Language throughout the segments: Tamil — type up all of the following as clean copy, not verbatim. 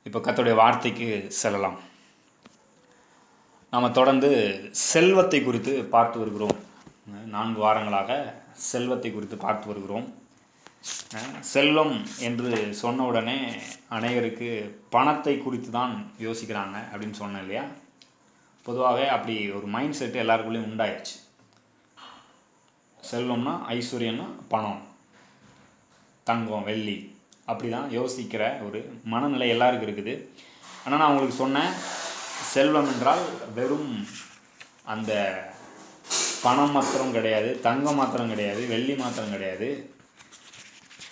இப்போ கர்த்தருடைய வார்த்தைக்கு செல்லலாம். நாம் தொடர்ந்து செல்வத்தை குறித்து பார்த்து வருகிறோம். 4 வாரங்களாக செல்வத்தை குறித்து பார்த்து வருகிறோம். செல்வம் என்று சொன்ன உடனே அநேகருக்கு பணத்தை குறித்து தான் யோசிக்கிறாங்க அப்படின்னு சொன்னேன் இல்லையா? பொதுவாக அப்படி ஒரு மைண்ட் செட்டு எல்லாருக்குள்ளேயும் உண்டாயிடுச்சு. செல்வம்னா ஐஸ்வர்யம்னா பணம், தங்கம், வெள்ளி, அப்படி தான் யோசிக்கிற ஒரு மனநிலை எல்லாருக்கும் இருக்குது. ஆனால் நான் உங்களுக்கு சொன்னேன், செல்வம் என்றால் வெறும் அந்த பணம் மாத்திரம் கிடையாது, தங்கம் மாத்திரம் கிடையாது, வெள்ளி மாத்திரம் கிடையாது.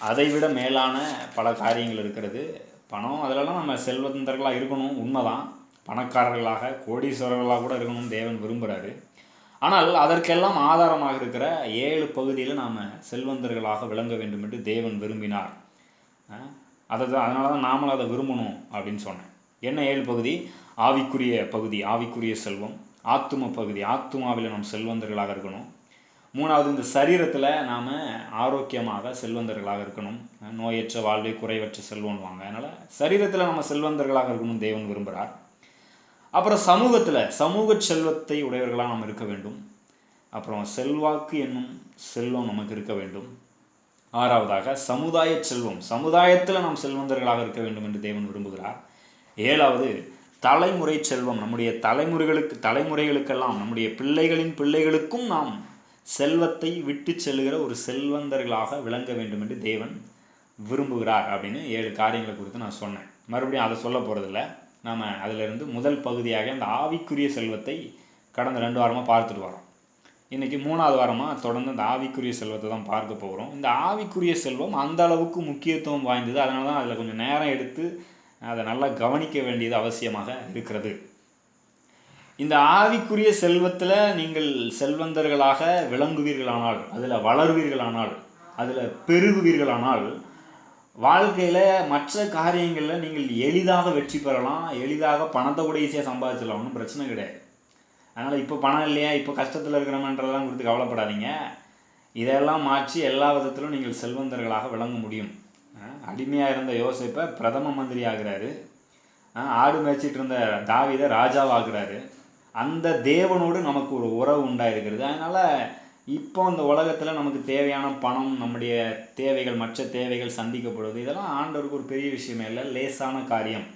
அதைவிட மேலான பல காரியங்கள் இருக்கிறது. பணம் அதிலெல்லாம் நம்ம செல்வந்தர்களாக இருக்கணும், உண்மைதான். பணக்காரர்களாக கோடீஸ்வரர்களாக கூட இருக்கணும் தேவன் விரும்புகிறாரு. ஆனால் அதற்கெல்லாம் ஆதாரமாக இருக்கிற 7 பகுதியில் நாம் செல்வந்தர்களாக விளங்க வேண்டும் என்று தேவன் விரும்பினார். அதனால தான் நாமளும் அதை விரும்பணும் அப்படின்னு சொன்னேன். என்ன 7 பகுதி? ஆவிக்குரிய பகுதி, ஆவிக்குரிய செல்வம். ஆத்தும பகுதி, ஆத்துமாவில் நாம் செல்வந்தர்களாக இருக்கணும். 3வது, இந்த சரீரத்தில் நாம் ஆரோக்கியமாக செல்வந்தர்களாக இருக்கணும். நோயற்ற வாழ்வை குறைவற்ற செல்வம்வாங்க. அதனால் சரீரத்தில் நம்ம செல்வந்தர்களாக இருக்கணும் தேவன் விரும்புகிறார். அப்புறம் சமூகத்தில் சமூக செல்வத்தை உடையவர்களாக நாம் இருக்க வேண்டும். அப்புறம் செல்வாக்கு என்னும் செல்வம் நமக்கு இருக்க வேண்டும். 6வதாக சமுதாய செல்வம், சமுதாயத்தில் நாம் செல்வந்தர்களாக இருக்க வேண்டும் என்று தேவன் விரும்புகிறார். 7வது தலைமுறை செல்வம், நம்முடைய தலைமுறைகளுக்கெல்லாம் நம்முடைய பிள்ளைகளின் பிள்ளைகளுக்கும் நாம் செல்வத்தை விட்டு செல்லுகிற ஒரு செல்வந்தர்களாக விளங்க வேண்டும் என்று தேவன் விரும்புகிறார் அப்படின்னு 7 காரியங்களை குறித்து நான் சொன்னேன். மறுபடியும் அதை சொல்ல போகிறதில்ல. நாம் அதிலிருந்து முதல் பகுதியாக அந்த ஆவிக்குரிய செல்வத்தை கடந்த 2 வாரமாக பார்த்துட்டு வரோம். இன்றைக்கி 3வது வாரமாக தொடர்ந்து அந்த ஆவிக்குரிய செல்வத்தை தான் பார்க்க போகிறோம். இந்த ஆவிக்குரிய செல்வம் அந்த அளவுக்கு முக்கியத்துவம் வாய்ந்தது. அதனால தான் அதில் கொஞ்சம் நேரம் எடுத்து அதை நல்லா கவனிக்க வேண்டியது அவசியமாக இருக்கிறது. இந்த ஆவிக்குரிய செல்வத்தில் நீங்கள் செல்வந்தர்களாக விளங்குவீர்களானால், அதில் வளர்வீர்களானால், அதில் பெருகுவீர்களானால், வாழ்க்கையில் மற்ற காரியங்களில் நீங்கள் எளிதாக வெற்றி பெறலாம். எளிதாக பணத்தை கூட ஈஸியாக சம்பாதிச்சிடலாம், ஒன்றும் பிரச்சனை கிடையாது. அதனால் இப்போ பணம் இல்லையா, இப்போ கஷ்டத்தில் இருக்கிறோமன்றதெல்லாம் கொடுத்து கவலைப்படாதீங்க. இதெல்லாம் மாற்றி எல்லா விதத்திலும் நீங்கள் செல்வந்தர்களாக விளங்க முடியும். அடிமையாக இருந்த யோசேப்பை பிரதம மந்திரி ஆகிறாரு. ஆடு மேய்ச்சிட்டு இருந்த தாவீதை ராஜாவாகிறாரு. அந்த தேவனோடு நமக்கு ஒரு உறவு உண்டாயிருக்கிறது. அதனால் இப்போ இந்த உலகத்தில் நமக்கு தேவையான பணம், நம்முடைய தேவைகள், மற்ற தேவைகள் சந்திக்கப்படுவது, இதெல்லாம் ஆண்டவருக்கு ஒரு பெரிய விஷயமே இல்லை, லேசான காரியம்.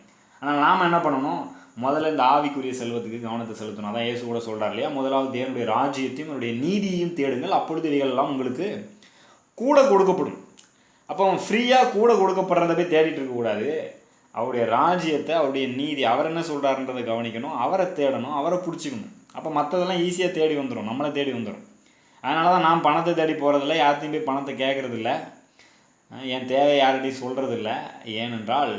ஆனால் நாம் என்ன பண்ணணும்? முதல்ல இந்த ஆவிக்குரிய செல்வத்துக்கு கவனத்தை செலுத்தணும். அதான் இயேசு கூட சொல்கிறார் இல்லையா? முதலாவது தேவனுடைய ராஜ்யத்தையும் அவருடைய நீதியையும் தேடுங்கள், அப்பொழுது இவைகளெல்லாம் உங்களுக்கு கூட கொடுக்கப்படும். அப்போ அவன் ஃப்ரீயாக கூட கொடுக்கப்படுறத போய் தேடிட்டு இருக்கக்கூடாது. அவருடைய ராஜ்யத்தை, அவருடைய நீதி, அவர் என்ன சொல்கிறாருன்றதை கவனிக்கணும், அவரை தேடணும், அவரை பிடிச்சிக்கணும். அப்போ மற்றதெல்லாம் ஈஸியாக தேடி வந்துடும், நம்மளை தேடி வந்துடும். அதனால தான் நான் பணத்தை தேடி போகிறதில்ல, யார்த்தையும் போய் பணத்தை கேட்குறதில்ல, என் தேவை யார்கிட்டையும் சொல்கிறதில்ல. ஏனென்றால்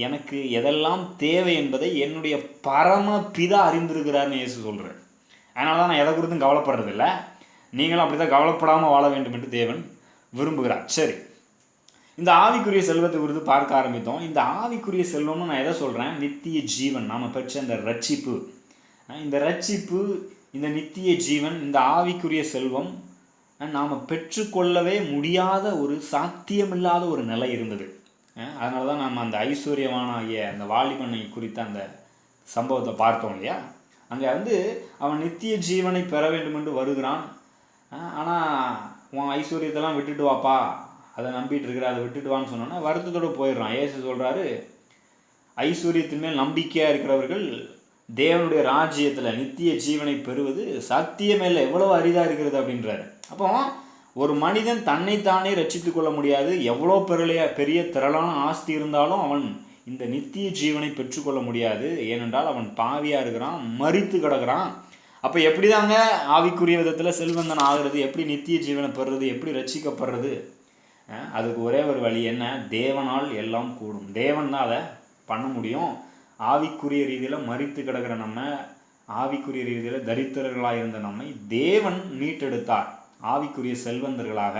எனக்கு எதெல்லாம் தேவை என்பதை என்னுடைய பரம பிதா அறிந்திருக்கிறார்னு இயேசு சொல்கிறார். அதனால தான் நான் எதை குறித்தும் கவலைப்படுறதில்ல. நீங்களும் அப்படி தான் கவலைப்படாமல் வாழ வேண்டும் என்று தேவன் விரும்புகிறார். சரி, இந்த ஆவிக்குரிய செல்வத்தை குறித்து பார்க்க ஆரம்பித்தோம். இந்த ஆவிக்குரிய செல்வம்னு நான் எதை சொல்கிறேன்? நித்திய ஜீவன், நாம் பெற்ற இந்த ரட்சிப்பு. இந்த ரட்சிப்பு, இந்த நித்திய ஜீவன், இந்த ஆவிக்குரிய செல்வம் நாம் பெற்றுக்கொள்ளவே முடியாத ஒரு சாத்தியமில்லாத ஒரு நிலை இருந்தது. அதனால தான் நம்ம அந்த ஐஸ்வர்யமான அந்த வாலிபனை குறித்த அந்த சம்பவத்தை பார்த்தோம் இல்லையா? அங்கே அவன் நித்திய ஜீவனை பெற வேண்டும் என்று வருகிறான். ஆனால் உன் ஐஸ்வர்யத்தெல்லாம் விட்டுட்டு வாப்பா, அதை நம்பிட்டு இருக்கிற, அதை விட்டுட்டு வான்னு சொன்னோன்னா வருத்தத்தோடு போயிடுறான். ஏசு சொல்கிறாரு, ஐஸ்வர்யத்தின் மேல் நம்பிக்கையாக இருக்கிறவர்கள் தேவனுடைய ராஜ்யத்தில் நித்திய ஜீவனை பெறுவது சத்தியமே இல்லை, எவ்வளோ அரிதாக இருக்கிறது அப்படின்றாரு. அப்போ ஒரு மனிதன் தன்னைத்தானே ரட்சித்து கொள்ள முடியாது. எவ்வளோ பெரிய திரளான ஆஸ்தி இருந்தாலும் அவன் இந்த நித்திய ஜீவனை பெற்றுக்கொள்ள முடியாது. ஏனென்றால் அவன் பாவியாக இருக்கிறான், மரித்து கிடக்கிறான். அப்போ எப்படி தாங்க ஆவிக்குரிய விதத்தில் செல்வந்தன் ஆகிறது, எப்படி நித்திய ஜீவனை பெறுறது, எப்படி ரட்சிக்கப்படுறது? அதுக்கு ஒரே ஒரு வழி என்ன? தேவனால் எல்லாம் கூடும். தேவன் தான் அதை பண்ண முடியும். ஆவிக்குரிய ரீதியில் மரித்து கிடக்கிற நம்ம, ஆவிக்குரிய ரீதியில் தரித்திரர்களாக இருந்த நம்மை தேவன் மீட்டெடுத்தார், ஆவிக்குரிய செல்வந்தர்களாக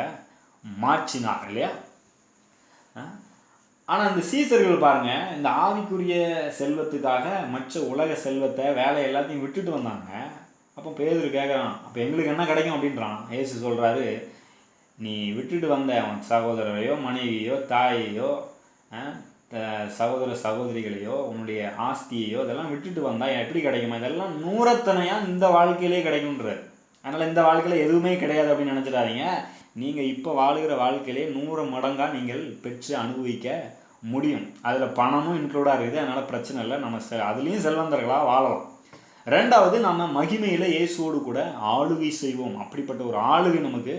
மாற்றினார் இல்லையா? ஆனால் இந்த சீசர்கள் பாருங்கள், இந்த ஆவிக்குரிய செல்வத்துக்காக மற்ற உலக செல்வத்தை, வேலை எல்லாத்தையும் விட்டுட்டு வந்தாங்க. அப்போ பேதுரு கேட்குறான், அப்போ எங்களுக்கு என்ன கிடைக்கும் அப்படின்றான். இயேசு சொல்கிறாரு, நீ விட்டுட்டு வந்த அவன் சகோதரரையோ, மனைவியோ, தாயையோ, சகோதர சகோதரிகளையோ உன்னுடைய ஆஸ்தியையோ இதெல்லாம் விட்டுட்டு வந்தால் எப்படி கிடைக்குமா? இதெல்லாம் நூறத்தனையாக இந்த வாழ்க்கையிலே கிடைக்குன்றார். அதனால் இந்த வாழ்க்கையில் எதுவுமே கிடையாது அப்படின்னு நினச்சிடாதீங்க. நீங்கள் இப்போ வாழுகிற வாழ்க்கையிலே 100 மடங்காக நீங்கள் பெற்று அனுபவிக்க முடியும். அதில் பணமும் இன்க்ளூடாக இருக்குது. அதனால் பிரச்சனை இல்லை. நம்ம அதுலேயும் செல்வந்தர்களாக வாழலாம். ரெண்டாவது, நம்ம மகிமையில் இயேசுவோடு கூட ஆளுகை செய்வோம். அப்படிப்பட்ட ஒரு ஆளுகை நமக்கு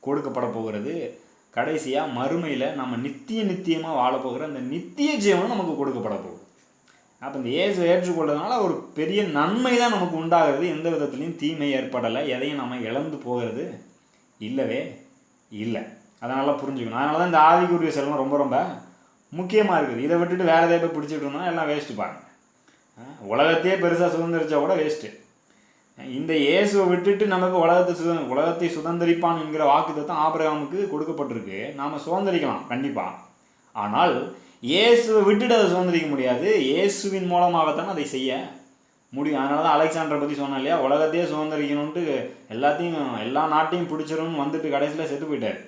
கொடுக்கப்பட போகிறது. கடைசியாக மறுமையில் நம்ம நித்தியமாக வாழப்போகிற அந்த நித்திய ஜீவனம் நமக்கு கொடுக்கப்பட போகுது. அப்போ இந்த இயேசு ஏற்றுக்கொள்றதுனால ஒரு பெரிய நன்மை தான் நமக்கு உண்டாகிறது. எந்த விதத்துலையும் தீமை ஏற்படலை. எதையும் நம்ம இழந்து போகிறது இல்லவே இல்லை. அதனால் புரிஞ்சுக்கணும். அதனால தான் இந்த ஆவிக்குரிய செல்வம் ரொம்ப ரொம்ப முக்கியமாக இருக்குது. இதை விட்டுட்டு வேறு எதை போய் பிடிச்சிட்டு இருந்தோம்னா எல்லாம் வேஸ்ட்டு பாருங்க. உலகத்தையே பெருசாக சுதந்திரிச்சா கூட வேஸ்ட்டு. இந்த இயேசுவை விட்டுட்டு நமக்கு உலகத்தை சுதந்திரிப்பான் என்கிற வாக்குத்தத்தம் ஆபிரகாமுக்கு கொடுக்கப்பட்டிருக்கு. நாம் சுதந்திரிக்கலாம் கண்டிப்பாக. ஆனால் இயேசுவை விட்டுட்டு அதை சுதந்திரிக்க முடியாது. இயேசுவின் மூலமாகத்தான் அதை செய்ய முடியும். அதனால தான் அலெக்சாண்டரை பற்றி சொன்னேன் இல்லையா, உலகத்தையே சுதந்திரிக்கணுன்ட்டு எல்லா நாட்டையும் பிடிச்சிடணும்னு வந்துட்டு கடைசியில் செத்து போயிட்டார்.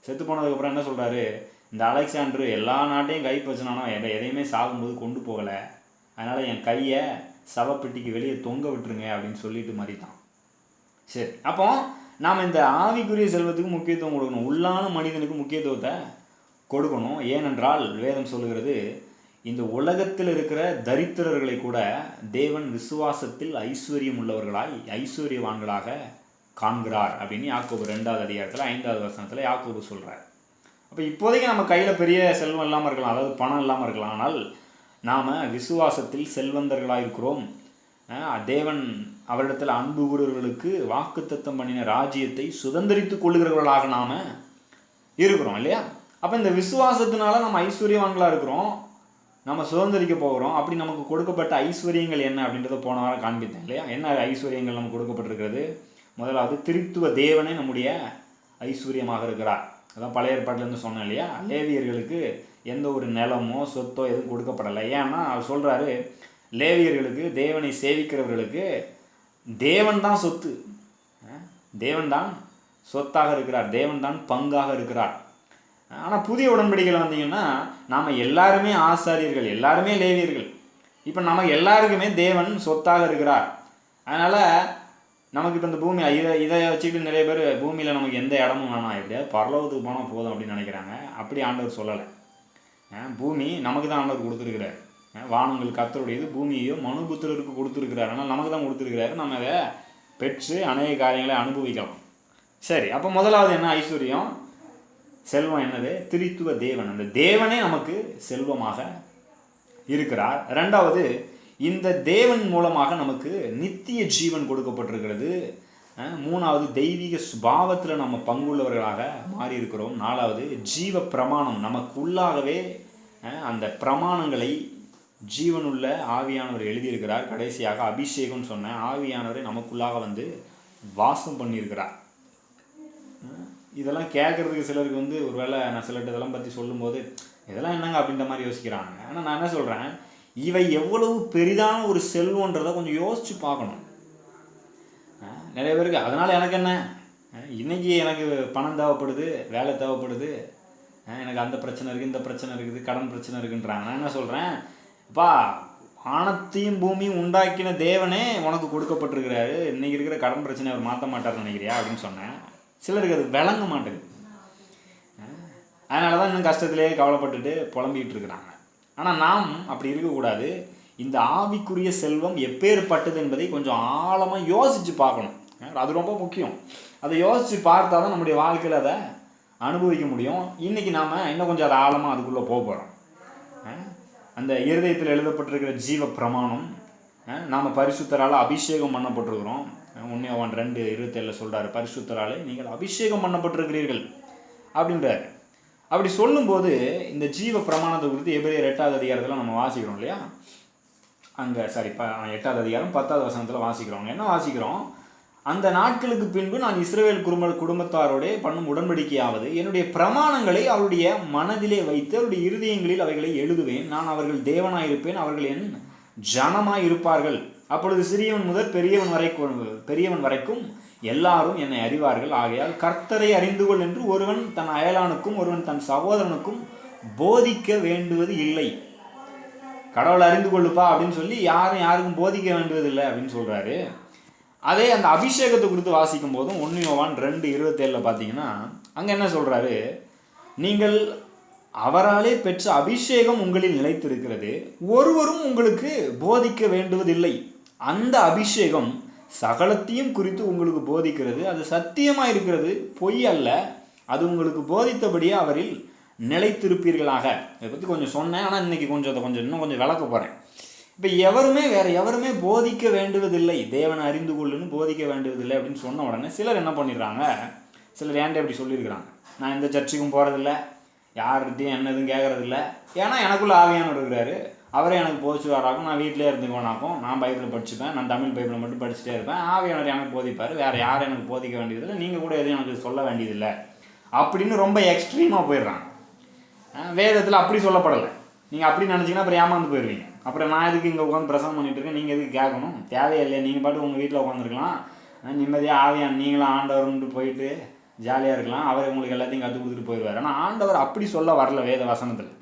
செத்து போனதுக்கப்புறம் என்ன சொல்கிறாரு, இந்த அலெக்சாண்டர் எல்லா நாட்டையும் கைப்பு வச்சுனானோ எதையுமே சாகும்போது கொண்டு போகலை, அதனால் என் கையை சவப்பெட்டிக்கு வெளியே தொங்க விட்டுருங்க அப்படின்னு சொல்லிட்டு மாதிரி தான். சரி, அப்போ நாம் இந்த ஆவிக்குரிய செல்வத்துக்கு முக்கியத்துவம் கொடுக்கணும். உள்ளான மனிதனுக்கு முக்கியத்துவத்தை கொடுக்கணும். ஏனென்றால் வேதம் சொல்லுகிறது, இந்த உலகத்தில் இருக்கிற தரித்திரர்களை கூட தேவன் விசுவாசத்தில் ஐஸ்வர்யம் உள்ளவர்களாய் ஐஸ்வர்யவான்களாக காண்கிறார் அப்படின்னு யாக்கோபு 2வது அதிகாரத்தில் 5வது வசனத்தில் யாக்கோபு சொல்கிறார். அப்போ இப்போதைக்கு நம்ம கையில் பெரிய செல்வம் இல்லாமல் இருக்கலாம், அதாவது பணம் இல்லாமல் இருக்கலாம். ஆனால் நாம் விசுவாசத்தில் செல்வந்தர்களாக இருக்கிறோம். தேவன் அவரிடத்தில் அன்பு கூறுவர்களுக்கு வாக்குத்தத்தம் பண்ணின ராஜ்யத்தை சுதந்திரித்து கொள்ளுகிறவர்களாக நாம் இருக்கிறோம் இல்லையா? அப்போ இந்த விசுவாசத்தினால நம்ம ஐஸ்வர்யவான்களாக இருக்கிறோம், நம்ம சுதந்திரிக்க போகிறோம். அப்படி நமக்கு கொடுக்கப்பட்ட ஐஸ்வர்யங்கள் என்ன அப்படின்றத போன வாரம் காண்பித்தேன் இல்லையா? என்ன ஐஸ்வர்யங்கள் நமக்கு கொடுக்கப்பட்டிருக்கிறது? முதலாவது, திரித்துவ தேவனே நம்முடைய ஐஸ்வர்யமாக இருக்கிறார். அதான் பழைய ஏற்பாட்டிலேருந்து சொன்னேன் இல்லையா? லேவியர்களுக்கு எந்த ஒரு நிலமோ சொத்தோ எதுவும் கொடுக்கப்படலை. ஏன்னா அவர் சொல்கிறாரு, லேவியர்களுக்கு தேவனை சேவிக்கிறவர்களுக்கு தேவன் தான் சொத்து, தேவன் தான் சொத்தாக இருக்கிறார், தேவன் தான் பங்காக இருக்கிறார். ஆனால் புதிய உடன்படிக்கையில் வந்தீங்கன்னா நாம் எல்லாருமே ஆசாரியர்கள், எல்லாருமே லேவியர்கள். இப்போ நமக்கு எல்லாருக்குமே தேவன் சொத்தாக இருக்கிறார். அதனால் நமக்கு இப்போ இந்த பூமி இதை வச்சுக்கிட்டு நிறைய பேர் பூமியில் நமக்கு எந்த இடமும் வேணாம், எப்படியாவது பரலோகத்துக்கு போனால் போதும் அப்படின்னு நினைக்கிறாங்க. அப்படி ஆண்டவர் சொல்லலை. பூமி நமக்கு தான் ஆண்டவர் கொடுத்துருக்கிறார். வானங்கள் கர்த்தருடையது, பூமியையோ மனுபுத்திரருக்கு கொடுத்துருக்கிறார். ஆனால் நமக்கு தான் கொடுத்துருக்கிறாரு. நம்ம அதை பெற்று அநேக காரியங்களை அனுபவிக்கலாம். சரி, அப்போ முதலாவது என்ன ஐஸ்வர்யம், செல்வம் என்னது? திரித்துவ தேவன். அந்த தேவனே நமக்கு செல்வமாக இருக்கிறார். ரெண்டாவது, இந்த தேவன் மூலமாக நமக்கு நித்திய ஜீவன் கொடுக்கப்பட்டிருக்கிறது. மூணாவது, தெய்வீக சுபாவத்தில் நம்ம பங்குள்ளவர்களாக மாறி இருக்கிறோம். நாலாவது, ஜீவ பிரமாணம் நமக்குள்ளாகவே அந்த பிரமாணங்களை ஜீவனுள்ள ஆவியானவர் எழுதியிருக்கிறார். கடைசியாக அபிஷேகம் சொன்னேன், ஆவியானவரை நமக்குள்ளாக வந்து வாசம் பண்ணியிருக்கிறார். இதெல்லாம் கேட்குறதுக்கு சிலருக்கு ஒரு வேளை நான் சிலர்கிட்ட இதெல்லாம் பற்றி சொல்லும்போது இதெல்லாம் என்னங்க அப்படின்ற மாதிரி யோசிக்கிறாங்க. ஆனால் நான் என்ன சொல்கிறேன், இவை எவ்வளவு பெரிதான ஒரு செல்வன்றதை கொஞ்சம் யோசித்து பார்க்கணும். நிறைய பேருக்கு அதனால் எனக்கு என்ன, இன்றைக்கி எனக்கு பணம் தேவைப்படுது, வேலை தேவைப்படுது, எனக்கு அந்த பிரச்சனை இருக்குது, இந்த பிரச்சனை இருக்குது, கடன் பிரச்சனை இருக்குன்றாங்க. நான் என்ன சொல்கிறேன், அப்பா வானத்தையும் பூமியும் உண்டாக்கின தேவனே உனக்கு கொடுக்கப்பட்டிருக்கிறாரு, இன்றைக்கி இருக்கிற கடன் பிரச்சனை அவர் மாற்ற மாட்டார்னு நினைக்கிறியா அப்படின்னு சொன்னேன். சிலருக்கு அது விளங்க மாட்டேங்குது. அதனால தான் இன்னும் கஷ்டத்திலே கவலைப்பட்டுட்டு புலம்பிக்கிட்டு இருக்கிறாங்க. ஆனால் நாம் அப்படி இருக்கக்கூடாது. இந்த ஆவிக்குரிய செல்வம் எப்பேற்பட்டது என்பதை கொஞ்சம் ஆழமாக யோசித்து பார்க்கணும். அது ரொம்ப முக்கியம். அதை யோசித்து பார்த்தா தான் நம்முடைய வாழ்க்கையில் அதை அனுபவிக்க முடியும். இன்றைக்கி நாம் இன்னும் கொஞ்சம் அதை ஆழமாக அதுக்குள்ளே போக போகிறோம். அந்த இருதயத்தில் எழுதப்பட்டிருக்கிற ஜீவ பிரமாணம், நாம் பரிசுத்தரால் அபிஷேகம் பண்ணப்பட்டிருக்கிறோம். 1 யோவான் 2:27 சொல்கிறார், பரிசுத்தராலே நீங்கள் அபிஷேகம் பண்ணப்பட்டிருக்கிறீர்கள் அப்படின்றார். அப்படி சொல்லும்போது இந்த ஜீவ பிரமாணத்தை குறித்து எபிரேயர் 8வது அதிகாரத்தில் நம்ம வாசிக்கிறோம் இல்லையா? அங்கே 8வது அதிகாரம் 10வது வசனத்தில் வாசிக்கிறோம். என்ன வாசிக்கிறோம்? அந்த நாட்களுக்கு பின்பு நான் இஸ்ரவேல் குடும்பத்தாரோட பண்ணும் உடன்படிக்கையாவது என்னுடைய பிரமாணங்களை அவருடைய மனதிலே வைத்து அவருடைய இருதயங்களில் அவைகளை எழுதுவேன். நான் அவர்கள் தேவனாயிருப்பேன், அவர்கள் என் ஜனமாய் இருப்பார்கள். அப்பொழுது சிறியவன் முதல் பெரியவன் வரைக்கும் எல்லாரும் என்னை அறிவார்கள். ஆகையால் கர்த்தரை அறிந்து கொள் என்று ஒருவன் தன் அயலானுக்கும் ஒருவன் தன் சகோதரனுக்கும் போதிக்க வேண்டுவது இல்லை. கடவுளை அறிந்து கொள்ளுப்பா அப்படின்னு சொல்லி யாருக்கும் போதிக்க வேண்டுவதில்லை அப்படின்னு சொல்கிறாரு. அதே அந்த அபிஷேகத்தை குறித்து வாசிக்கும் போதும் 1 யோவான் 2:27 பார்த்தீங்கன்னா அங்கே என்ன சொல்கிறாரு, நீங்கள் அவராலே பெற்ற அபிஷேகம் உங்களில் நிலைத்திருக்கிறது, ஒருவரும் உங்களுக்கு போதிக்க வேண்டுவதில்லை. அந்த அபிஷேகம் சகலத்தையும் குறித்து உங்களுக்கு போதிக்கிறது, அது சத்தியமாக இருக்கிறது, பொய் அல்ல. அது உங்களுக்கு போதித்தபடியே அவரில் நிலைத்திருப்பீர்களாக. இதை பற்றி கொஞ்சம் சொன்னேன், ஆனால் இன்னைக்கு இன்னும் கொஞ்சம் விளக்க போகிறேன். இப்போ வேற எவருமே போதிக்க வேண்டுவதில்லை, தேவனை அறிந்து கொள்ளுன்னு போதிக்க வேண்டுவதில்லை அப்படின்னு சொன்ன உடனே சிலர் என்ன பண்ணிடுறாங்க, சிலர் ஏன்டா இப்படி சொல்லியிருக்கிறாங்க, நான் எந்த சர்ச்சுக்கும் போகிறதில்ல, யார்கிட்டையும் என்னதும் கேட்குறதில்ல, ஏன்னா எனக்குள்ள ஆவியானவர் இருக்கிறாரு, அவரே எனக்கு போதிச்சுவாராக்கும், நான் வீட்டிலே இருந்துக்குவேனாக்கும், நான் பைபிளை படிச்சுப்பேன், நான் தமிழ் பைபிளை மட்டும் படிச்சுட்டே இருப்பேன், ஆவியானவர் எனக்கு போதிப்பார், வேறு யாரும் எனக்கு போதிக்க வேண்டியதில்லை, நீங்கள் கூட எதுவும் எனக்கு சொல்ல வேண்டியதில்லை அப்படின்னு ரொம்ப எக்ஸ்ட்ரீமாக போயிடுறாங்க. வேதத்தில் அப்படி சொல்லப்படலை. நீங்கள் அப்படி நினச்சிங்கன்னா அப்புறம் ஏமாந்து போயிடுவீங்க. அப்புறம் நான் எதுக்கு இங்கே உட்காந்து பிரசங்கம் பண்ணிட்டு இருக்கேன், நீங்கள் எதுக்கு கேட்கணும், தேவையில்லை, நீங்கள் பாட்டு உங்கள் வீட்டில் உட்காந்துருக்கலாம், நிம்மதியாக ஆவியான் நீங்களும் ஆண்டவர்ன்ட்டு போயிட்டு ஜாலியாக இருக்கலாம், அவர் உங்களுக்கு எல்லாத்தையும் கற்றுக் கொடுத்துட்டு போயிடுவார். ஆனால் ஆண்டவர் அப்படி சொல்ல வரல வேத வசனத்தில்.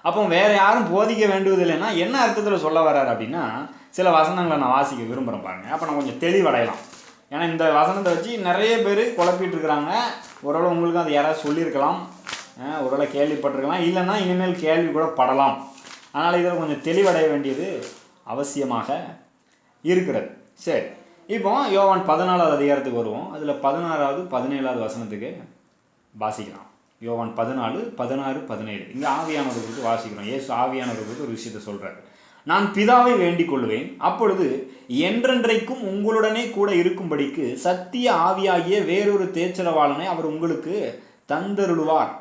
அப்போ வேறு யாரும் போதிக்க வேண்டுவதில்லைன்னா என்ன அர்த்தத்தில் சொல்ல வர்றாரு அப்படின்னா, சில வசனங்களை நான் வாசிக்க விரும்புகிறேன் பாருங்க, அப்போ நான் கொஞ்சம் தெளிவடையலாம். ஏன்னா இந்த வசனத்தை வச்சு நிறைய பேர் குழப்பிட்டு இருக்கிறாங்க. ஒருவேளை உங்களுக்கும் அது யாராவது சொல்லியிருக்கலாம், ஒருவேளை கேள்விப்பட்டிருக்கலாம், இல்லைன்னா இனிமேல் கேள்வி கூட படலாம். அதனால் இதில் கொஞ்சம் தெளிவடைய வேண்டியது அவசியமாக இருக்கிறது. சரி, இப்போ யோவான் 14வது அதிகாரத்துக்கு வருவோம். அதில் 16வது 17வது வசனத்துக்கு வாசிக்கலாம். யோவான் 14, 16, 17 இங்கே ஆவியானவர் குறித்து வாசிக்கிறோம். இயேசு ஆவியானவர் குறித்து ஒரு விஷயத்தை சொல்கிறார். நான் பிதாவை வேண்டிக் கொள்வேன், அப்பொழுது என்றென்றைக்கும் உங்களுடனே கூட இருக்கும்படிக்கு சத்திய ஆவியாகிய வேறொரு தேற்றரவாளனை அவர் உங்களுக்கு தந்தருளுவார்.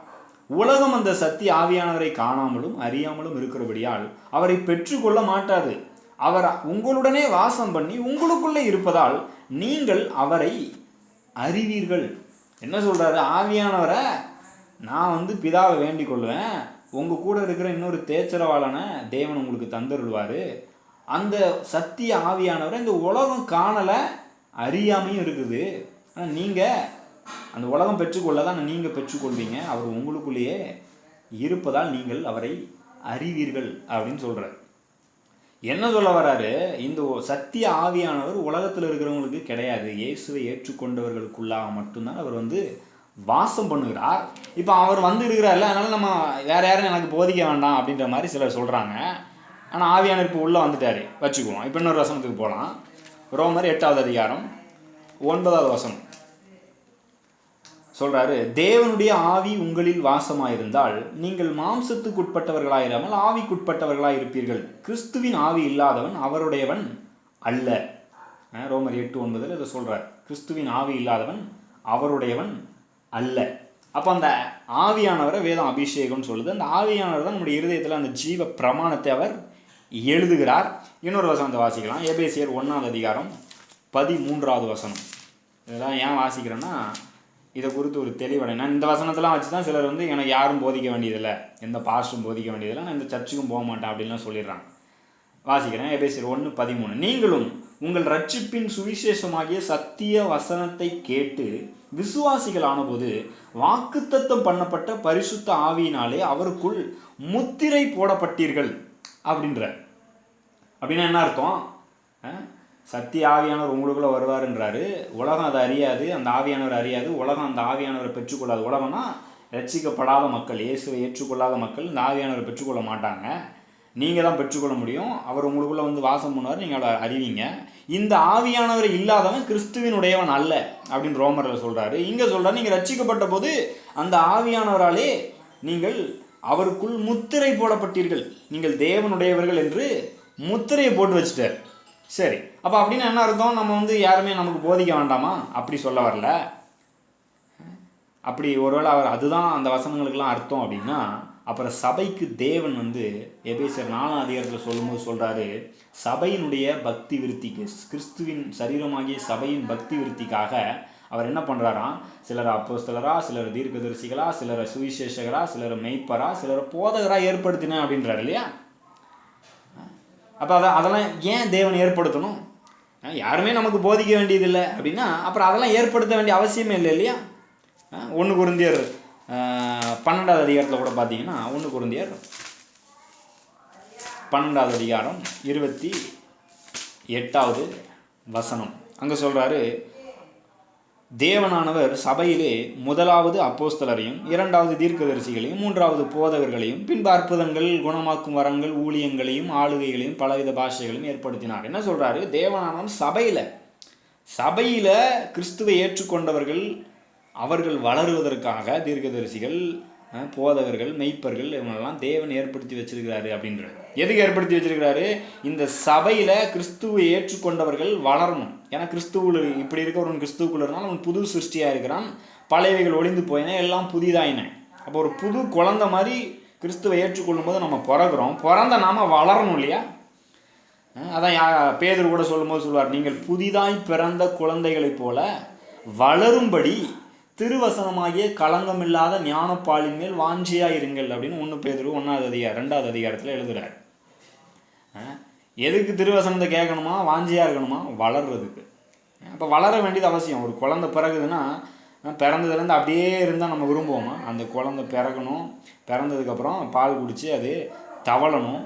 உலகம் அந்த சத்திய ஆவியானவரை காணாமலும் அறியாமலும் இருக்கிறபடியால் அவரை பெற்றுக்கொள்ள மாட்டாது. அவர் உங்களுடனே வாசம் பண்ணி உங்களுக்குள்ளே இருப்பதால் நீங்கள் அவரை அறிவீர்கள். என்ன சொல்றாரு, ஆவியானவரை நான் பிதாவை வேண்டிக் கொள்வேன், உங்கள் கூட இருக்கிற இன்னொரு தேச்சரவாளனை தேவன் உங்களுக்கு தந்தருள்வார். அந்த சத்திய ஆவியானவரை இந்த உலகம் காணலை, அறியாமையும் இருக்குது. ஆனால் நீங்கள் அந்த உலகம் பெற்றுக்கொள்ளதான் நீங்கள் பெற்றுக்கொள்வீங்க, அவர் உங்களுக்குள்ளேயே இருப்பதால் நீங்கள் அவரை அறிவீர்கள் அப்படின்னு சொல்கிறார். என்ன சொல்ல வர்றாரு, இந்த சத்திய ஆவியானவர் உலகத்தில் இருக்கிறவங்களுக்கு கிடையாது, இயேசுவை ஏற்றுக்கொண்டவர்களுக்குள்ளாக மட்டும்தான் அவர் வாசம் பண்ணுகிறார். இப்போ அவர் இருக்கிறார்ல, அதனால நம்ம வேற யாரும் எனக்கு போதிக்க வேண்டாம் அப்படின்ற மாதிரி சிலர் சொல்கிறாங்க. ஆனால் ஆவியானவர் இப்போ உள்ளே வந்துட்டாரு வச்சுக்குவோம். இப்போ இன்னொரு வசனத்துக்கு போகலாம். ரோமர் 8வது அதிகாரம் 9வது வசனம் சொல்கிறாரு, தேவனுடைய ஆவி உங்களில் வாசமாயிருந்தால் நீங்கள் மாம்சத்துக்குட்பட்டவர்களாயிராமல் ஆவிக்குட்பட்டவர்களாக இருப்பீர்கள். கிறிஸ்துவின் ஆவி இல்லாதவன் அவருடையவன் அல்ல. ரோமர் 8:9 இதை சொல்கிறார். கிறிஸ்துவின் ஆவி இல்லாதவன் அவருடையவன் அல்ல. அப்போ அந்த ஆவியானவரை வேதம் அபிஷேகம்னு சொல்லுது. அந்த ஆவியானவர் தான் நம்முடைய இருதயத்தில் அந்த ஜீவ பிரமாணத்தை அவர் எழுதுகிறார். இன்னொரு வசனத்தை வாசிக்கலாம். எபேசியர் 1வது அதிகாரம் 13வது வசனம். இதெல்லாம் ஏன் வாசிக்கிறேன்னா, இதை குறித்து ஒரு தெளிவடை. நான் இந்த வசனத்தெல்லாம் வச்சு தான் சிலர் எனக்கு யாரும் போதிக்க வேண்டியதில்லை, எந்த பாஸ்டும் போதிக்க வேண்டியதில்லை, நான் இந்த சர்ச்சுக்கும் போக மாட்டேன் அப்படின்லாம் சொல்லிடுறாங்க. வாசிக்கிறேன். எபேசியர் 1:13 நீங்களும் உங்கள் ரட்சிப்பின் சுவிசேஷமாகிய சத்திய வசனத்தை கேட்டு விசுவாசிகள் ஆனபோது வாக்குத்தத்தம் பண்ணப்பட்ட பரிசுத்த ஆவியினாலே அவருக்குள் முத்திரை போடப்பட்டீர்கள் அப்படின்ற. அப்படின்னா என்ன அர்த்தம்? சத்திய ஆவியானவர் உங்களுக்குள்ள வருவாருன்றாரு. உலகம் அதை அறியாது, அந்த ஆவியானவர் அறியாது, உலகம் அந்த ஆவியானவரை பெற்றுக்கொள்ளாது. உலகம்னா ரட்சிக்கப்படாத மக்கள், இயேசுவை ஏற்றுக்கொள்ளாத மக்கள் இந்த ஆவியானவரை பெற்றுக்கொள்ள மாட்டாங்க. நீங்கள் தான் பெற்றுக்கொள்ள முடியும். அவர் உங்களுக்குள்ளே வாசம் பண்ணுவார், நீங்கள் அவரை அறிவீங்க. இந்த ஆவியானவர் இல்லாதவன் கிறிஸ்துவினுடையவன் அல்ல அப்படின்னு ரோமரில் சொல்கிறாரு. இங்கே சொல்கிறார், நீங்கள் ரட்சிக்கப்பட்ட போது அந்த ஆவியானவராலே நீங்கள் அவருக்குள் முத்திரை போடப்பட்டீர்கள், நீங்கள் தேவனுடையவர்கள் என்று முத்திரையை போட்டு வச்சுட்டார். சரி, அப்போ அப்படின்னு என்ன அர்த்தம்? நம்ம யாருமே நமக்கு போதிக்க வேண்டாமா அப்படி சொல்ல வரல. அப்படி ஒருவேளை அவர் அதுதான் அந்த வசனங்களுக்கெல்லாம் அர்த்தம் அப்படின்னா, அப்புறம் சபைக்கு தேவன் எபேசியர் 4வது அதிகாரத்தில் சொல்லும்போது சொல்கிறாரு, சபையினுடைய பக்தி விருத்திக்கு, கிறிஸ்துவின் சரீரமாகிய சபையின் பக்தி விருத்திக்காக அவர் என்ன பண்ணுறாராம், சிலர் அப்போஸ்தலரா, சிலர் தீர்க்கதரிசிகளா, சிலர் சுவிசேஷகரா, சிலர் மெய்ப்பரா, சிலர் போதகராக ஏற்படுத்தினேன் அப்படின்றாரு இல்லையா? அப்போ அதெல்லாம் ஏன் தேவன் ஏற்படுத்தணும்? யாருமே நமக்கு போதிக்க வேண்டியதில்லை அப்படின்னா அப்புறம் அதெல்லாம் ஏற்படுத்த வேண்டிய அவசியமே இல்லை இல்லையா? 1 கொரிந்தியர் 12வது அதிகாரத்தில் கூட பார்த்தீங்கன்னா 1 கொரிந்தியர் 12வது அதிகாரம் 28வது வசனம் அங்கே சொல்கிறாரு, தேவனானவர் சபையிலே முதலாவது அப்போஸ்தலரையும், 2வது தீர்க்கதரிசிகளையும், 3வது போதகர்களையும், பின்பு அற்புதங்கள், குணமாக்கும் வரங்கள், ஊழியங்களையும், ஆளுகைகளையும், பலவித பாஷைகளையும் ஏற்படுத்தினார். என்ன சொல்கிறாரு? தேவனானவர் சபையில் கிறிஸ்துவை ஏற்றுக்கொண்டவர்கள், அவர்கள் வளருவதற்காக தீர்க்கதரிசிகள், போதகர்கள், மெய்ப்பர்கள் இவங்களெல்லாம் தேவன் ஏற்படுத்தி வச்சிருக்கிறாரு அப்படின்றார். எதுக்கு ஏற்படுத்தி வச்சிருக்கிறாரு? இந்த சபையில் கிறிஸ்துவை ஏற்றுக்கொண்டவர்கள் வளரணும். ஏன்னா கிறிஸ்துவுல இப்படி இருக்கிறவன் கிறிஸ்துவுக்குள்ள இருந்தாலும் அவன் புது சிருஷ்டியாக இருக்கிறான். பழையவைகள் ஒளிந்து போயினா எல்லாம் புதிதாயின. அப்போ ஒரு புது குழந்தை மாதிரி கிறிஸ்துவை ஏற்றுக்கொள்ளும் போது நம்ம பிறந்த நாம வளரணும் இல்லையா? அதான் பேதுரு கூட சொல்லும்போது சொல்லுவார், நீங்கள் புதிதாய் பிறந்த குழந்தைகளைப் போல வளரும்படி திருவசனமாகிய களங்கமில்லாத ஞானப்பாலின் மேல் வாஞ்சியாக இருங்கள் அப்படின்னு 1 பேதுரு 1வது அதிகாரம் 2வது அதிகாரத்தில் எழுதுகிறார். எதுக்கு திருவசனத்தை கேட்கணுமா? வாஞ்சியாக இருக்கணுமா? வளர்றதுக்கு. அப்போ வளர வேண்டியது அவசியம். ஒரு குழந்தை பிறகுதுன்னா பிறந்ததுலேருந்து அப்படியே இருந்தால் நம்ம விரும்புவோமா? அந்த குழந்தை பிறக்கணும், பிறந்ததுக்கப்புறம் பால் குடித்து அது தவளணும்,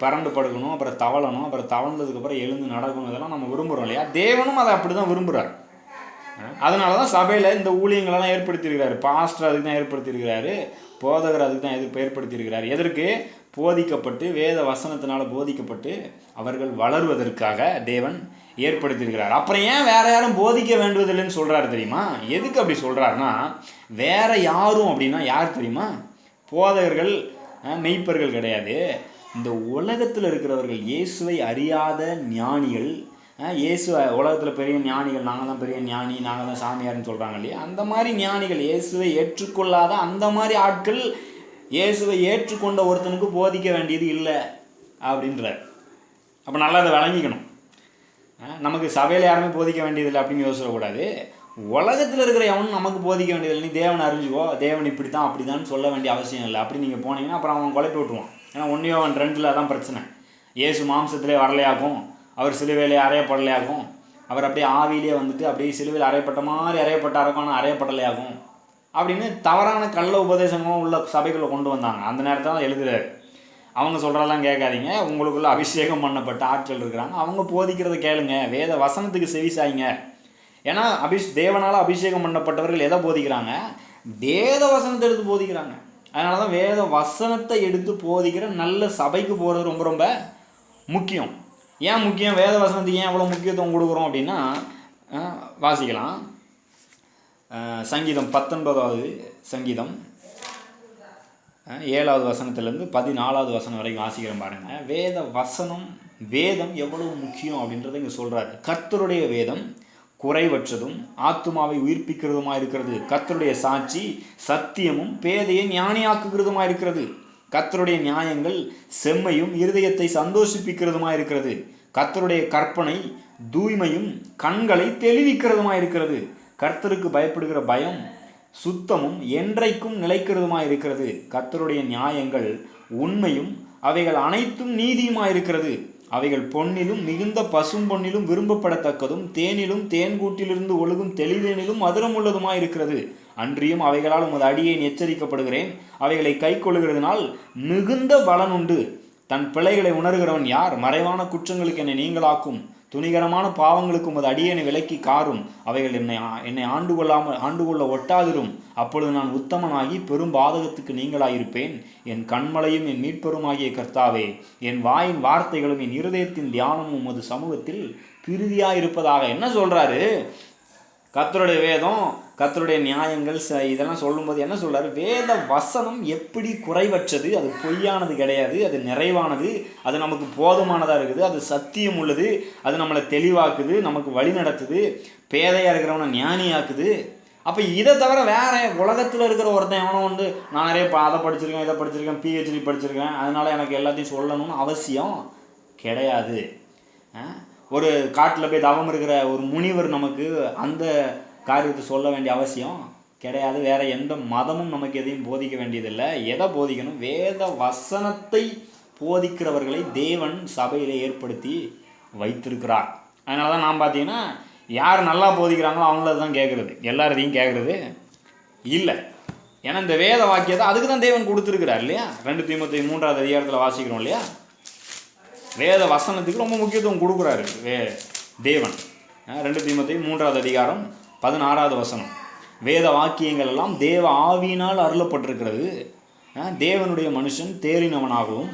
பிறண்டு படுக்கணும், அப்புறம் தவளணும், அப்புறம் தவழ்ந்ததுக்கப்புறம் எழுந்து நடக்கணும். இதெல்லாம் நம்ம விரும்புகிறோம் இல்லையா? தேவனும் அதை அப்படி தான் விரும்புகிறார். அதனால தான் சபையில் இந்த ஊழியங்களெல்லாம் ஏற்படுத்தியிருக்கிறாரு. பாஸ்டர் அதுக்கு தான் ஏற்படுத்தியிருக்கிறாரு, போதகர் அதுக்கு தான் ஏற்படுத்தியிருக்கிறார். எதற்கு? போதிக்கப்பட்டு, வேத வசனத்தினால் போதிக்கப்பட்டு அவர்கள் வளருவதற்காக தேவன் ஏற்படுத்தியிருக்கிறார். அப்புறம் ஏன் வேற யாரும் போதிக்க வேண்டுவதில்லைன்னு சொல்கிறாரு தெரியுமா? எதுக்கு அப்படி சொல்கிறாருன்னா, வேற யாரும் அப்படின்னா யார் தெரியுமா? போதகர்கள், மெய்ப்பர்கள் கிடையாது. இந்த உலகத்தில் இருக்கிறவர்கள், இயேசுவை அறியாத ஞானிகள், இயேசு உலகத்தில் பெரிய ஞானிகள், நாங்கள் தான் பெரிய ஞானி, நாங்கள் தான் சாமியார்னு சொல்கிறாங்க இல்லையா? அந்த மாதிரி ஞானிகள், இயேசுவை ஏற்றுக்கொள்ளாத அந்த மாதிரி ஆட்கள் இயேசுவை ஏற்றுக்கொண்ட ஒருத்தனுக்கு போதிக்க வேண்டியது இல்லை அப்படின்றார். அப்போ நல்லா அதை விளங்கிக்கணும். நமக்கு சபையில் யாருமே போதிக்க வேண்டியதில்லை அப்படின்னு யோசிக்கக்கூடாது. உலகத்தில் இருக்கிற எவனும் நமக்கு போதிக்க வேண்டியதில்லை. நீ தேவனை அறிஞ்சுக்கோ, தேவன் இப்படி தான் அப்படி தான் சொல்ல வேண்டிய அவசியம் இல்லை. அப்படி நீங்கள் போனீங்கன்னா அப்புறம் அவன் குழப்பி விட்டுருவான். ஏன்னா 1 யோவான் 2 தான் பிரச்சனை. இயேசு மாம்சத்திலே வரலையாகும், அவர் சிலுவையிலே அறையப்படலையாகும், அவர் அப்படியே ஆவியிலே வந்துட்டு அப்படியே சிலுவையில் அறையப்பட்ட மாதிரி அறையப்பட்டாருக்கும், ஆனால் அறையப்படலையாகும் அப்படின்னு தவறான கள்ள உபதேசங்களும் உள்ள சபைகளை கொண்டு வந்தாங்க. அந்த நேரத்தில் தான் எழுதுறாரு, அவங்க சொல்கிறதெல்லாம் கேட்காதீங்க, உங்களுக்குள்ள அபிஷேகம் பண்ணப்பட்ட ஆட்கள் இருக்கிறாங்க, அவங்க போதிக்கிறத கேளுங்க, வேத வசனத்துக்கு செவிசாய்ங்க. ஏன்னா தேவனால் அபிஷேகம் பண்ணப்பட்டவர்கள் எதை போதிக்கிறாங்க? வேத வசனத்தை எடுத்து போதிக்கிறாங்க. அதனால தான் வேத வசனத்தை எடுத்து போதிக்கிற நல்ல சபைக்கு போகிறது ரொம்ப ரொம்ப முக்கியம். ஏன் முக்கியம்? வேத வசனத்துக்கு ஏன் அவ்வளோ முக்கியத்துவம் கொடுக்குறோம் அப்படின்னா, வாசிக்கலாம். சங்கீதம் 19வது சங்கீதம் 7வது வசனத்துலேருந்து 14வது வசனம் வரைக்கும் வாசிக்கிறோம் பாருங்கள். வேதம் எவ்வளவு முக்கியம் அப்படின்றத இங்கே சொல்கிறாரு. கர்த்தருடைய வேதம் குறைவற்றதும் ஆத்துமாவை உயிர்ப்பிக்கிறதுமாக இருக்கிறது. கர்த்தருடைய சாட்சி சத்தியமும் பேதையை ஞானியாக்குகிறதுமாக இருக்கிறது. கர்த்தருடைய நியாயங்கள் செம்மையும் இருதயத்தை சந்தோஷிப்பிக்கிறதுமாக இருக்கிறது. கர்த்தருடைய கற்பனை தூய்மையும் கண்களை தெளிவிக்கிறதுமாக இருக்கிறது. கர்த்தருக்கு பயப்படுகிற பயம் சுத்தமும் என்றைக்கும் நிலைக்கிறதுமாக இருக்கிறது. கர்த்தருடைய நியாயங்கள் உண்மையும் அவைகள் அனைத்தும் நீதியுமாக இருக்கிறது. அவைகள் பொன்னிலும் மிகுந்த பசும் பொன்னிலும் விரும்பப்படத்தக்கதும் தேனிலும் தேன்கூட்டிலிருந்து ஒழுகும் தெளிவேனிலும் மதுரமுள்ளதுமாக இருக்கிறது. அன்றியும் அவைகளால் உமது அடியேன் எச்சரிக்கப்படுகிறேன். அவைகளை கை கொள்ளுகிறதுனால் மிகுந்த பலன் உண்டு. தன் பிழைகளை உணர்கிறவன் யார்? மறைவான குற்றங்களுக்கு என்னை நீங்களாக்கும், துணிகரமான பாவங்களுக்கு உமது அடியேனை விலக்கி காரும். அவைகள் என்னை ஆண்டு கொள்ள ஒட்டாதிரும். அப்பொழுது நான் உத்தமனாகி பெரும் பாதகத்துக்கு நீங்களாயிருப்பேன். என் கண்மலையும் என் மீட்பெருமாகிய கர்த்தாவே, என் வாயின் வார்த்தைகளும் என் இருதயத்தின் தியானமும் உமது சமூகத்தில் பிரிதியாயிருப்பதாக. என்ன சொல்றாரு? கர்த்தருடைய வேதம், கர்த்தருடைய நியாயங்கள் இதெல்லாம் சொல்லும்போது என்ன சொல்றாரு? வேத வசனம் எப்படி குறைவற்றது, அது பொய்யானது கிடையாது, அது நிறைவானது, அது நமக்கு போதுமானதாக இருக்குது, அது சத்தியம் உள்ளது, அது நம்மளை தெளிவாக்குது, நமக்கு வழி நடத்துது, பேதையாக இருக்கிறவனை ஞானியாக்குது. அப்போ இதை தவிர வேற உலகத்தில் இருக்கிற ஒருத்தன் எவனோ நான் நிறைய அதை படிச்சிருக்கேன், இதை படிச்சிருக்கேன், PhD படிச்சிருக்கேன், அதனால எனக்கு எல்லாத்தையும் சொல்லணும்னு அவசியம் கிடையாது. ஒரு காட்டில் போய் தவம் இருக்கிற ஒரு முனிவர் நமக்கு அந்த காரியத்தை சொல்ல வேண்டிய அவசியம் கிடையாது. வேற எந்த மதமும் நமக்கு எதையும் போதிக்க வேண்டியதில்லை. எதை போதிக்கணும்? வேத வசனத்தை போதிக்கிறவர்களை தேவன் சபையிலே ஏற்படுத்தி வைத்திருக்கிறார். அதனால தான் நான் பார்த்தீங்கன்னா யார் நல்லா போதிக்கிறாங்களோ அவங்கள தான் கேட்குறது, எல்லாரையும் கேட்குறது இல்லை. ஏன்னா இந்த வேத வாக்கியத்தை அதுக்கு தான் தேவன் கொடுத்துருக்கிறார் இல்லையா. 2 தீமோத்தேயு 3வது அதிகாரத்தில் வாசிக்கிறோம் இல்லையா. வேத வசனத்துக்கு ரொம்ப முக்கியத்துவம் கொடுக்குறாரு தேவன். 2 தீமோத்தேயு 3வது அதிகாரம் 16வது வசனம். வேத வாக்கியங்கள் எல்லாம் தேவ ஆவியினால் அருளப்பட்டிருக்கிறது. தேவனுடைய மனுஷன் தேறினவனாகவும்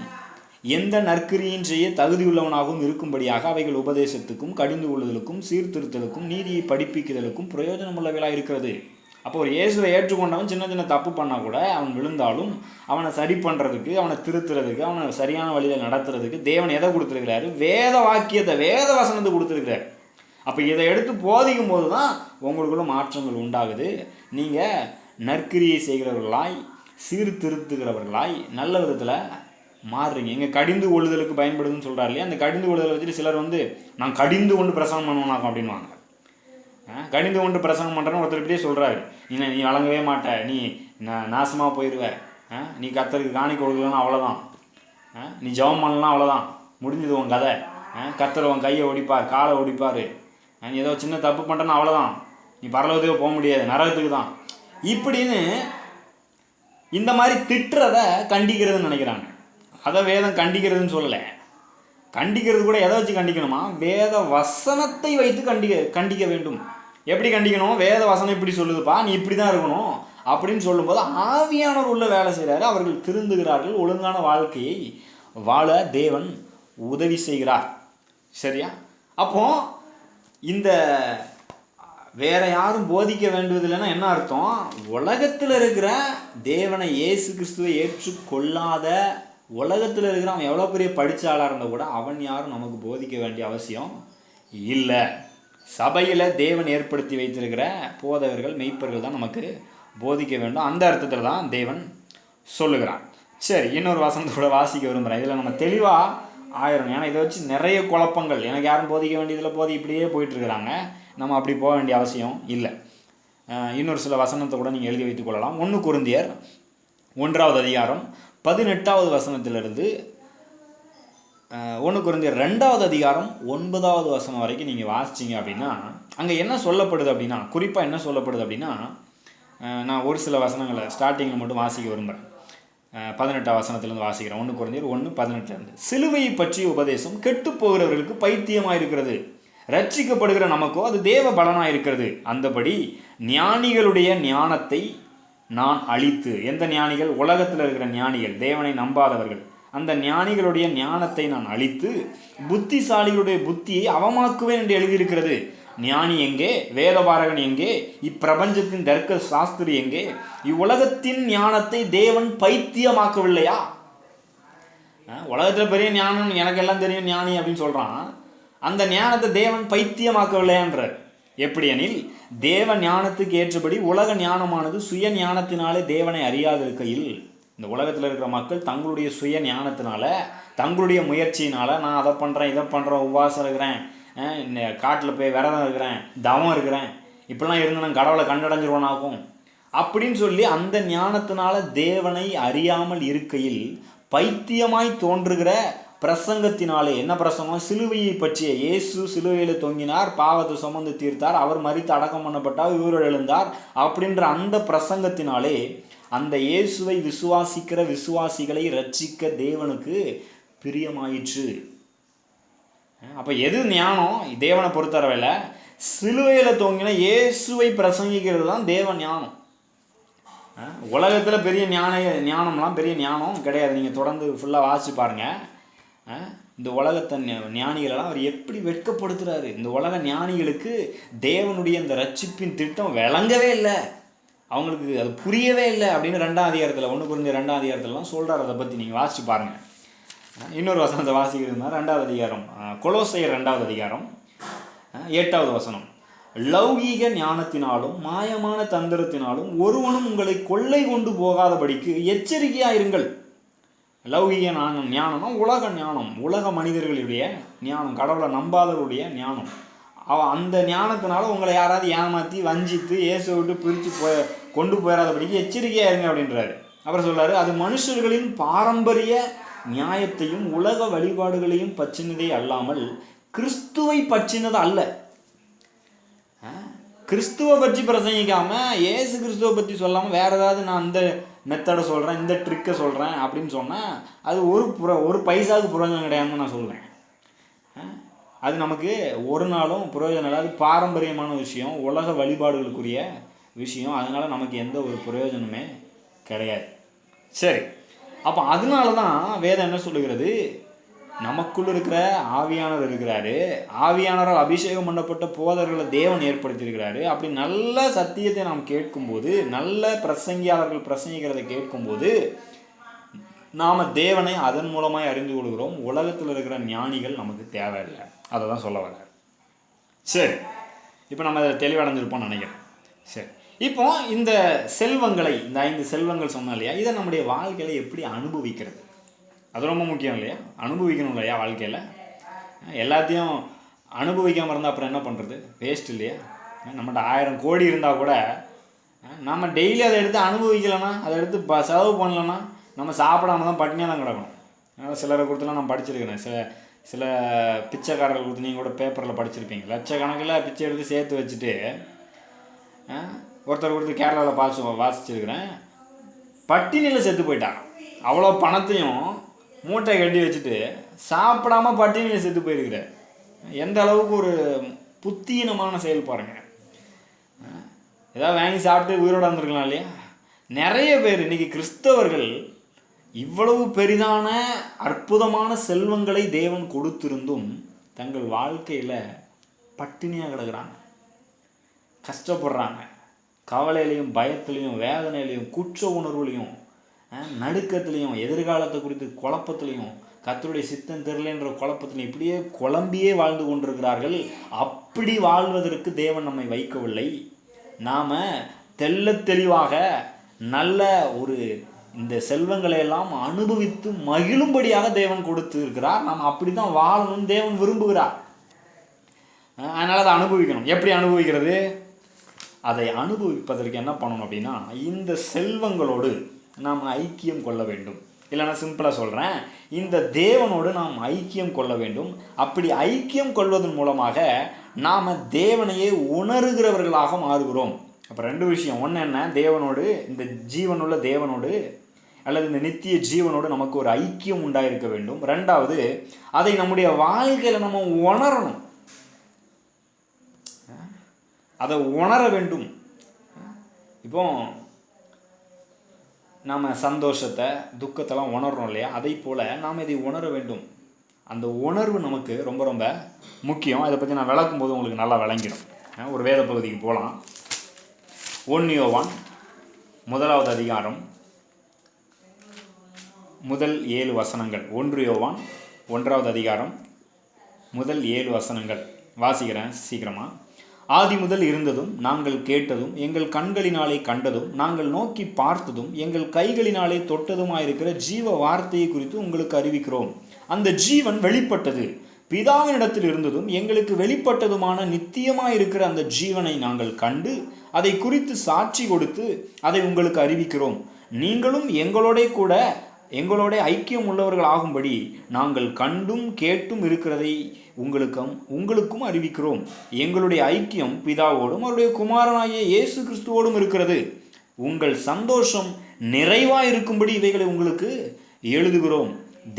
எந்த நற்கிரியின் செய்ய தகுதியுள்ளவனாகவும் இருக்கும்படியாக அவைகள் உபதேசத்துக்கும் கடிந்து கொள்ளுதலுக்கும் சீர்திருத்தலுக்கும் நீதியை படிப்பிக்குதலுக்கும் பிரயோஜனமுள்ளவைகளாக இருக்கிறது. அப்போ ஒரு இயேசுவை ஏற்றுக்கொண்டவன் சின்ன சின்ன தப்பு பண்ணால் கூட அவன் விழுந்தாலும் அவனை சரி பண்ணுறதுக்கு, அவனை திருத்துறதுக்கு, அவனை சரியான வழியில் நடத்துறதுக்கு தேவன் எதை கொடுத்துருக்கிறாரு? வேத வாக்கியத்தை, வேத வசனத்தை கொடுத்துருக்கிறார். அப்போ இதை எடுத்து போதிக்கும் போது தான் உங்களுக்குள்ள மாற்றங்கள் உண்டாகுது. நீங்கள் நற்கிரியை செய்கிறவர்களாய், சீர்திருத்துகிறவர்களாய், நல்ல விதத்தில் மாறுறீங்க. இங்கே கடிந்து கொள்ளுதலுக்கு பயன்படுதுன்னு சொல்கிறார் இல்லையா. அந்த கடிந்து கொள்ளுதலை வச்சுட்டு சிலர் நான் கடிந்து கொண்டு பிரசங்கம் பண்ணுவானாக்கும் அப்படின்வாங்க. கடிந்து கொண்டு பிரசங்கம் பண்ணுறேன்னு ஒருத்தர் இப்படியே சொல்கிறாரு, நீ வழங்கவே மாட்ட, நீ நாசமாக போயிடுவ, நீ கர்த்தருக்கு காணிக்கை கொடுக்கலன்னா அவ்வளோதான், நீ ஜெபம் பண்ணலாம் அவ்வளோதான், முடிஞ்சது உன் கதை, கர்த்தர் உன் கையை ஒடிப்பார், காலை ஒடிப்பார், நீ ஏதோ சின்ன தப்பு பண்ணுறேன்னா அவ்வளோதான், நீ பரலோகத்துக்கு போக முடியாது, நரகத்துக்கு தான், இப்படின்னு இந்த மாதிரி திட்டுறதை கண்டிக்கிறதுன்னு நினைக்கிறாங்க. அதை வேதம் கண்டிக்கிறதுன்னு சொல்லலை. கண்டிக்கிறது கூட எதை வச்சு கண்டிக்கணுமா? வேத வசனத்தை வைத்து கண்டிக்க வேண்டும். எப்படி கண்டிக்கணும்? வேத வசனம் இப்படி சொல்லுதுப்பா, நீ இப்படி தான் இருக்கணும் அப்படின்னு சொல்லும்போது ஆவியானவர் உள்ள வேலை செய்கிறாரு. அவர்கள் திருந்துகிறார்கள், ஒழுங்கான வாழ்க்கையை வாழ தேவன் உதவி செய்கிறார். சரியா? அப்போ இந்த வேற யாரும் போதிக்க வேண்டுவதில்லைன்னா என்ன அர்த்தம்? உலகத்தில் இருக்கிற தேவனை, இயேசு கிறிஸ்துவை ஏற்றுக்கொள்ளாத உலகத்தில் இருக்கிற அவன் எவ்வளோ பெரிய படித்தாளாக இருந்தால் கூட அவன் யாரும் நமக்கு போதிக்க வேண்டிய அவசியம் இல்லை. சபையில் தேவன் ஏற்படுத்தி வைத்திருக்கிற போதகர்கள், மெய்ப்பர்கள் தான் நமக்கு போதிக்க வேண்டும். அந்த அர்த்தத்தில் தான் தேவன் சொல்லுகிறான். சரி, இன்னொரு வசனத்தோட வாசிக்க விரும்புகிறேன். இதில் நம்ம தெளிவாக ஆயிரும். ஏன்னா இதை வச்சு நிறைய குழப்பங்கள், எனக்கு யாரும் போதிக்க வேண்டியதில் இப்படியே போயிட்டுருக்கிறாங்க. நம்ம அப்படி போக வேண்டிய அவசியம் இல்லை. இன்னொரு சில வசனத்தை கூட நீங்கள் எழுதி வைத்துக் கொள்ளலாம். 1 கொரிந்தியர் 1வது அதிகாரம் 18வது வசனத்திலிருந்து 1 கொரிந்தியர் 2வது அதிகாரம் 9வது வசனம் வரைக்கும் நீங்கள் வாசிச்சிங்க அப்படின்னா அங்கே என்ன சொல்லப்படுது அப்படின்னா, குறிப்பாக என்ன சொல்லப்படுது அப்படின்னா, நான் ஒரு சில வசனங்களை ஸ்டார்டிங்கில் மட்டும் வாசிக்க விரும்புகிறேன். 18வது வசனத்திலேருந்து வாசிக்கிறேன். 1 கொரிந்தியர் 1:18. சிலுவையை பற்றிய உபதேசம் கெட்டு போகிறவர்களுக்கு பைத்தியமாக இருக்கிறது, ரட்சிக்கப்படுகிற நமக்கோ அது தேவ பலனாக இருக்கிறது. அந்தபடி ஞானிகளுடைய ஞானத்தை நான் அழித்து, எந்த ஞானிகள்? உலகத்தில் இருக்கிற ஞானிகள், தேவனை நம்பாதவர்கள். அந்த ஞானிகளுடைய ஞானத்தை நான் அழித்து புத்திசாலிகளுடைய புத்தியை அவமாக்குவேன் என்று எழுதியிருக்கிறது. ஞானி எங்கே? வேதபாரகன் எங்கே? இப்பிரபஞ்சத்தின் தர்க்க சாஸ்திரி எங்கே? இவ்வுலகத்தின் ஞானத்தை தேவன் பைத்தியமாக்கவில்லையா? உலகத்தில் பெரிய ஞானம், எனக்கு எல்லாம் தெரியும் ஞானி அப்படின்னு சொல்கிறான். அந்த ஞானத்தை தேவன் பைத்தியமாக்கவில்லையான்றார். எப்படி எனில், தேவ ஞானத்துக்கு ஏற்றபடி உலக ஞானமானது சுய ஞானத்தினாலே தேவனை அறியாதிருக்கையில், இந்த உலகத்தில் இருக்கிற மக்கள் தங்களுடைய சுய ஞானத்தினால, தங்களுடைய முயற்சியினால், நான் அதை பண்ணுறேன், இதை பண்ணுறேன், உபவாசம் இருக்கிறேன், காட்டில் போய் விரதம் இருக்கிறேன், தவம் இருக்கிறேன், இப்படிலாம் இருந்து நான் கடவுளை கண்டடைஞ்சிருவானாகும் அப்படின்னு சொல்லி அந்த ஞானத்தினால தேவனை அறியாமல் இருக்கையில் பைத்தியமாய் தோன்றுகிற பிரசங்கத்தினாலே, என்ன பிரசங்கம்? சிலுவையை பற்றிய, இயேசு சிலுவையில் தொங்கினார், பாவத்தை சுமந்து தீர்த்தார், அவர் மரித்து அடக்கம் பண்ணப்பட்டார், இவர் எழுந்தார் அப்படின்ற அந்த பிரசங்கத்தினாலே அந்த இயேசுவை விசுவாசிக்கிற விசுவாசிகளை ரட்சிக்க தேவனுக்கு பிரியமாயிற்று. அப்போ எது ஞானம்? தேவனை பொறுத்தரவில்லை சிலுவையில் தொங்கின இயேசுவை பிரசங்கிக்கிறது தான் தேவ ஞானம். உலகத்தில் பெரிய ஞானம்லாம் பெரிய ஞானம் கிடையாது. நீங்கள் தொடர்ந்து ஃபுல்லாக வாசிச்சு பாருங்கள். இந்த உலகத்தை ஞானிகளெல்லாம் அவர் எப்படி வெட்கப்படுத்துகிறாரு. இந்த உலக ஞானிகளுக்கு தேவனுடைய இந்த ரட்சிப்பின் திட்டம் விளங்கவே இல்லை, அவங்களுக்கு அது புரியவே இல்லை அப்படின்னு 2ஆம் அதிகாரத்தில் 1 கொரிந்தியர் 2ஆம் அதிகாரத்திலலாம் சொல்கிறார். அதை பற்றி நீங்கள் வாசிச்சு பாருங்கள். இன்னொரு வசனத்தை வாசிக்கிறது மாதிரி 2வது அதிகாரம், கொலோசையர் 2வது அதிகாரம் 8வது வசனம். லௌகீக ஞானத்தினாலும் மாயமான தந்திரத்தினாலும் ஒருவனும் உங்களை கொள்ளை கொண்டு போகாதபடிக்கு எச்சரிக்கையாயிருங்கள். லௌகீக ஞானம்னா உலக ஞானம், உலக மனிதர்களுடைய ஞானம், கடவுளை நம்பாதவருடைய ஞானம். அந்த ஞானத்தினால உங்களை யாராவது ஏமாற்றி வஞ்சித்து இயேசு விட்டு பிரித்து கொண்டு போயிடாதபடிக்கு எச்சரிக்கையாக இருங்க அப்படின்றாரு. அப்புறம் சொல்கிறாரு, அது மனுஷர்களின் பாரம்பரிய நியாயத்தையும் உலக வழிபாடுகளையும் பற்றினதே அல்லாமல் கிறிஸ்துவை பற்றினது அல்ல. கிறிஸ்துவை பற்றி பிரசங்கிக்காமல் இயேசு கிறிஸ்துவை பற்றி சொல்லாமல் வேறு ஏதாவது நான் இந்த மெத்தடை சொல்கிறேன், இந்த ட்ரிக்கை சொல்கிறேன் அப்படின்னு சொன்னால் அது ஒரு பைசாவுக்கு பிரயோஜனம் கிடையாதுன்னு நான் சொல்லுவேன். அது நமக்கு ஒரு நாளும் பிரயோஜனம் இல்லை. அது பாரம்பரியமான விஷயம், உலக வழிபாடுகளுக்குரிய விஷயம். அதனால் நமக்கு எந்த ஒரு பிரயோஜனமே கிடையாது. சரி, அப்போ அதனால தான் வேதம் என்ன சொல்லுகிறது, நமக்குள் இருக்கிற ஆவியானவர் இருக்கிறாரு, ஆவியானவரால் அபிஷேகம் பண்ணப்பட்ட போதர்களை தேவன் ஏற்படுத்தியிருக்கிறாரு. அப்படி நல்ல சத்தியத்தை நாம் கேட்கும்போது, நல்ல பிரசங்கியாளர்கள் பிரசங்கிக்கிறதை கேட்கும்போது நாம் தேவனை அதன் மூலமாக அறிந்து கொள்கிறோம். உலகத்தில் இருக்கிற ஞானிகள் நமக்கு தேவையில்லை. அதை தான் சொல்ல வர. சரி, இப்போ நம்ம அதை தெளிவடைஞ்சிருப்போம்னு நினைக்கிறேன். சரி, இப்போ இந்த செல்வங்களை, இந்த 5 செல்வங்கள் சொன்னோம் இல்லையா, இதை நம்முடைய வாழ்க்கையில் எப்படி அனுபவிக்கிறது, அது ரொம்ப முக்கியம் இல்லையா? அனுபவிக்கணும் இல்லையா வாழ்க்கையில்? எல்லாத்தையும் அனுபவிக்காமல் இருந்தால் அப்புறம் என்ன பண்ணுறது? வேஸ்ட் இல்லையா? நம்மகிட்ட 1000 கோடி இருந்தால் கூட நம்ம டெய்லி அதை எடுத்து அனுபவிக்கலைன்னா, அதை எடுத்து செலவு பண்ணலன்னா நம்ம சாப்பிடாம தான் பட்டினியாக தான் கிடக்கணும். சிலரை கொடுத்துலாம் நான் படிச்சிருக்கிறேன். சில பிச்சைக்காரர்கள் கொடுத்து நீங்கள் கூட பேப்பரில் படிச்சிருப்பீங்க. லட்சக்கணக்கில் பிச்சை எடுத்து சேர்த்து வச்சுட்டு ஒருத்தர் கொடுத்து கேரளாவில் வாசிச்சிருக்கிறேன், பட்டினியில் செத்து போயிட்டாங்க. அவ்வளோ பணத்தையும் மூட்டை கட்டி வச்சுட்டு சாப்பிடாம பட்டினியில் செத்து போயிருக்கிற. எந்த அளவுக்கு ஒரு புத்தீனமான செயல் பாருங்க. ஏதாவது வாங்கி சாப்பிட்டு உயிரோடு வந்துருக்கலாம் இல்லையா? நிறைய பேர் இன்றைக்கி கிறிஸ்தவர்கள் இவ்வளவு பெரிதான அற்புதமான செல்வங்களை தேவன் கொடுத்திருந்தும் தங்கள் வாழ்க்கையில் பட்டினியாக கிடக்குறாங்க, கஷ்டப்படுறாங்க. கவலையிலையும் பயத்துலையும் வேதனையிலையும் குற்ற உணர்வுலையும் நடுக்கத்துலேயும் எதிர்காலத்தை குறித்து குழப்பத்துலையும் கர்த்தருடைய சித்தம் தெரியலன்ற குழப்பத்திலையும் இப்படியே குழம்பியே வாழ்ந்து கொண்டிருக்கிறார்கள். அப்படி வாழ்வதற்கு தேவன் நம்மை வைக்கவில்லை. நாம் தெள்ள தெளிவாக நல்ல ஒரு இந்த செல்வங்களை எல்லாம் அனுபவித்து மகிழும்படியாக தேவன் கொடுத்து இருக்கிறார். நாம் அப்படி தான் வாழணும்னு தேவன் விரும்புகிறார். அதனால் அதை அனுபவிக்கணும். எப்படி அனுபவிக்கிறது? அதை அனுபவிப்பதற்கு என்ன பண்ணணும் அப்படின்னா, இந்த செல்வங்களோடு நாம் ஐக்கியம் கொள்ள வேண்டும். இல்லைன்னா சிம்பிளாக சொல்கிறேன், இந்த தேவனோடு நாம் ஐக்கியம் கொள்ள வேண்டும். அப்படி ஐக்கியம் கொள்வதன் மூலமாக நாம் தேவனையே உணர்கிறவர்களாக மாறுகிறோம். அப்போ 2 விஷயம். ஒன்று என்ன, தேவனோடு, இந்த ஜீவனுள்ள தேவனோடு அல்லது இந்த நித்திய ஜீவனோடு நமக்கு ஒரு ஐக்கியம் உண்டாயிருக்க வேண்டும். 2வது, அதை நம்முடைய வாழ்க்கையில் நம்ம உணரணும். அதை உணர வேண்டும். இப்போ நாம் சந்தோஷத்தை துக்கத்தெல்லாம் உணர்றோம் இல்லையா, அதை போல் நாம் இதை உணர வேண்டும். அந்த உணர்வு நமக்கு ரொம்ப ரொம்ப முக்கியம். அதை பற்றி நான் விளக்கும் போது உங்களுக்கு நல்லா விளங்கிடும். ஒரு வேத பகுதிக்கு போகலாம். 1 யோவான் 1வது அதிகாரம் முதல் 7 வசனங்கள். 1 யோவான் 1வது அதிகாரம் முதல் 7 வசனங்கள் வாசிக்கிறேன் சீக்கிரமாக. ஆதி முதல் இருந்ததும் நாங்கள் கேட்டதும் எங்கள் கண்களினாலே கண்டதும் நாங்கள் நோக்கி பார்த்ததும் எங்கள் கைகளினாலே தொட்டதுமாயிருக்கிற ஜீவ வார்த்தையை குறித்து உங்களுக்கு அறிவிக்கிறோம். அந்த ஜீவன் வெளிப்பட்டது, பிதாவினிடத்தில் இருந்ததும் எங்களுக்கு வெளிப்பட்டதுமான நித்தியமாயிருக்கிற அந்த ஜீவனை நாங்கள் கண்டு அதை குறித்து சாட்சி கொடுத்து அதை உங்களுக்கு அறிவிக்கிறோம். நீங்களும் எங்களோட ஐக்கியம் உள்ளவர்கள் ஆகும்படி நாங்கள் கண்டும் கேட்டும் இருக்கிறதை உங்களுக்கும் அறிவிக்கிறோம். எங்களுடைய ஐக்கியம் பிதாவோடும் அவருடைய குமாரனாகிய இயேசு கிறிஸ்துவோடும் இருக்கிறது. உங்கள் சந்தோஷம் நிறைவாயிருக்கும்படி இவைகளை உங்களுக்கு எழுதுகிறோம்.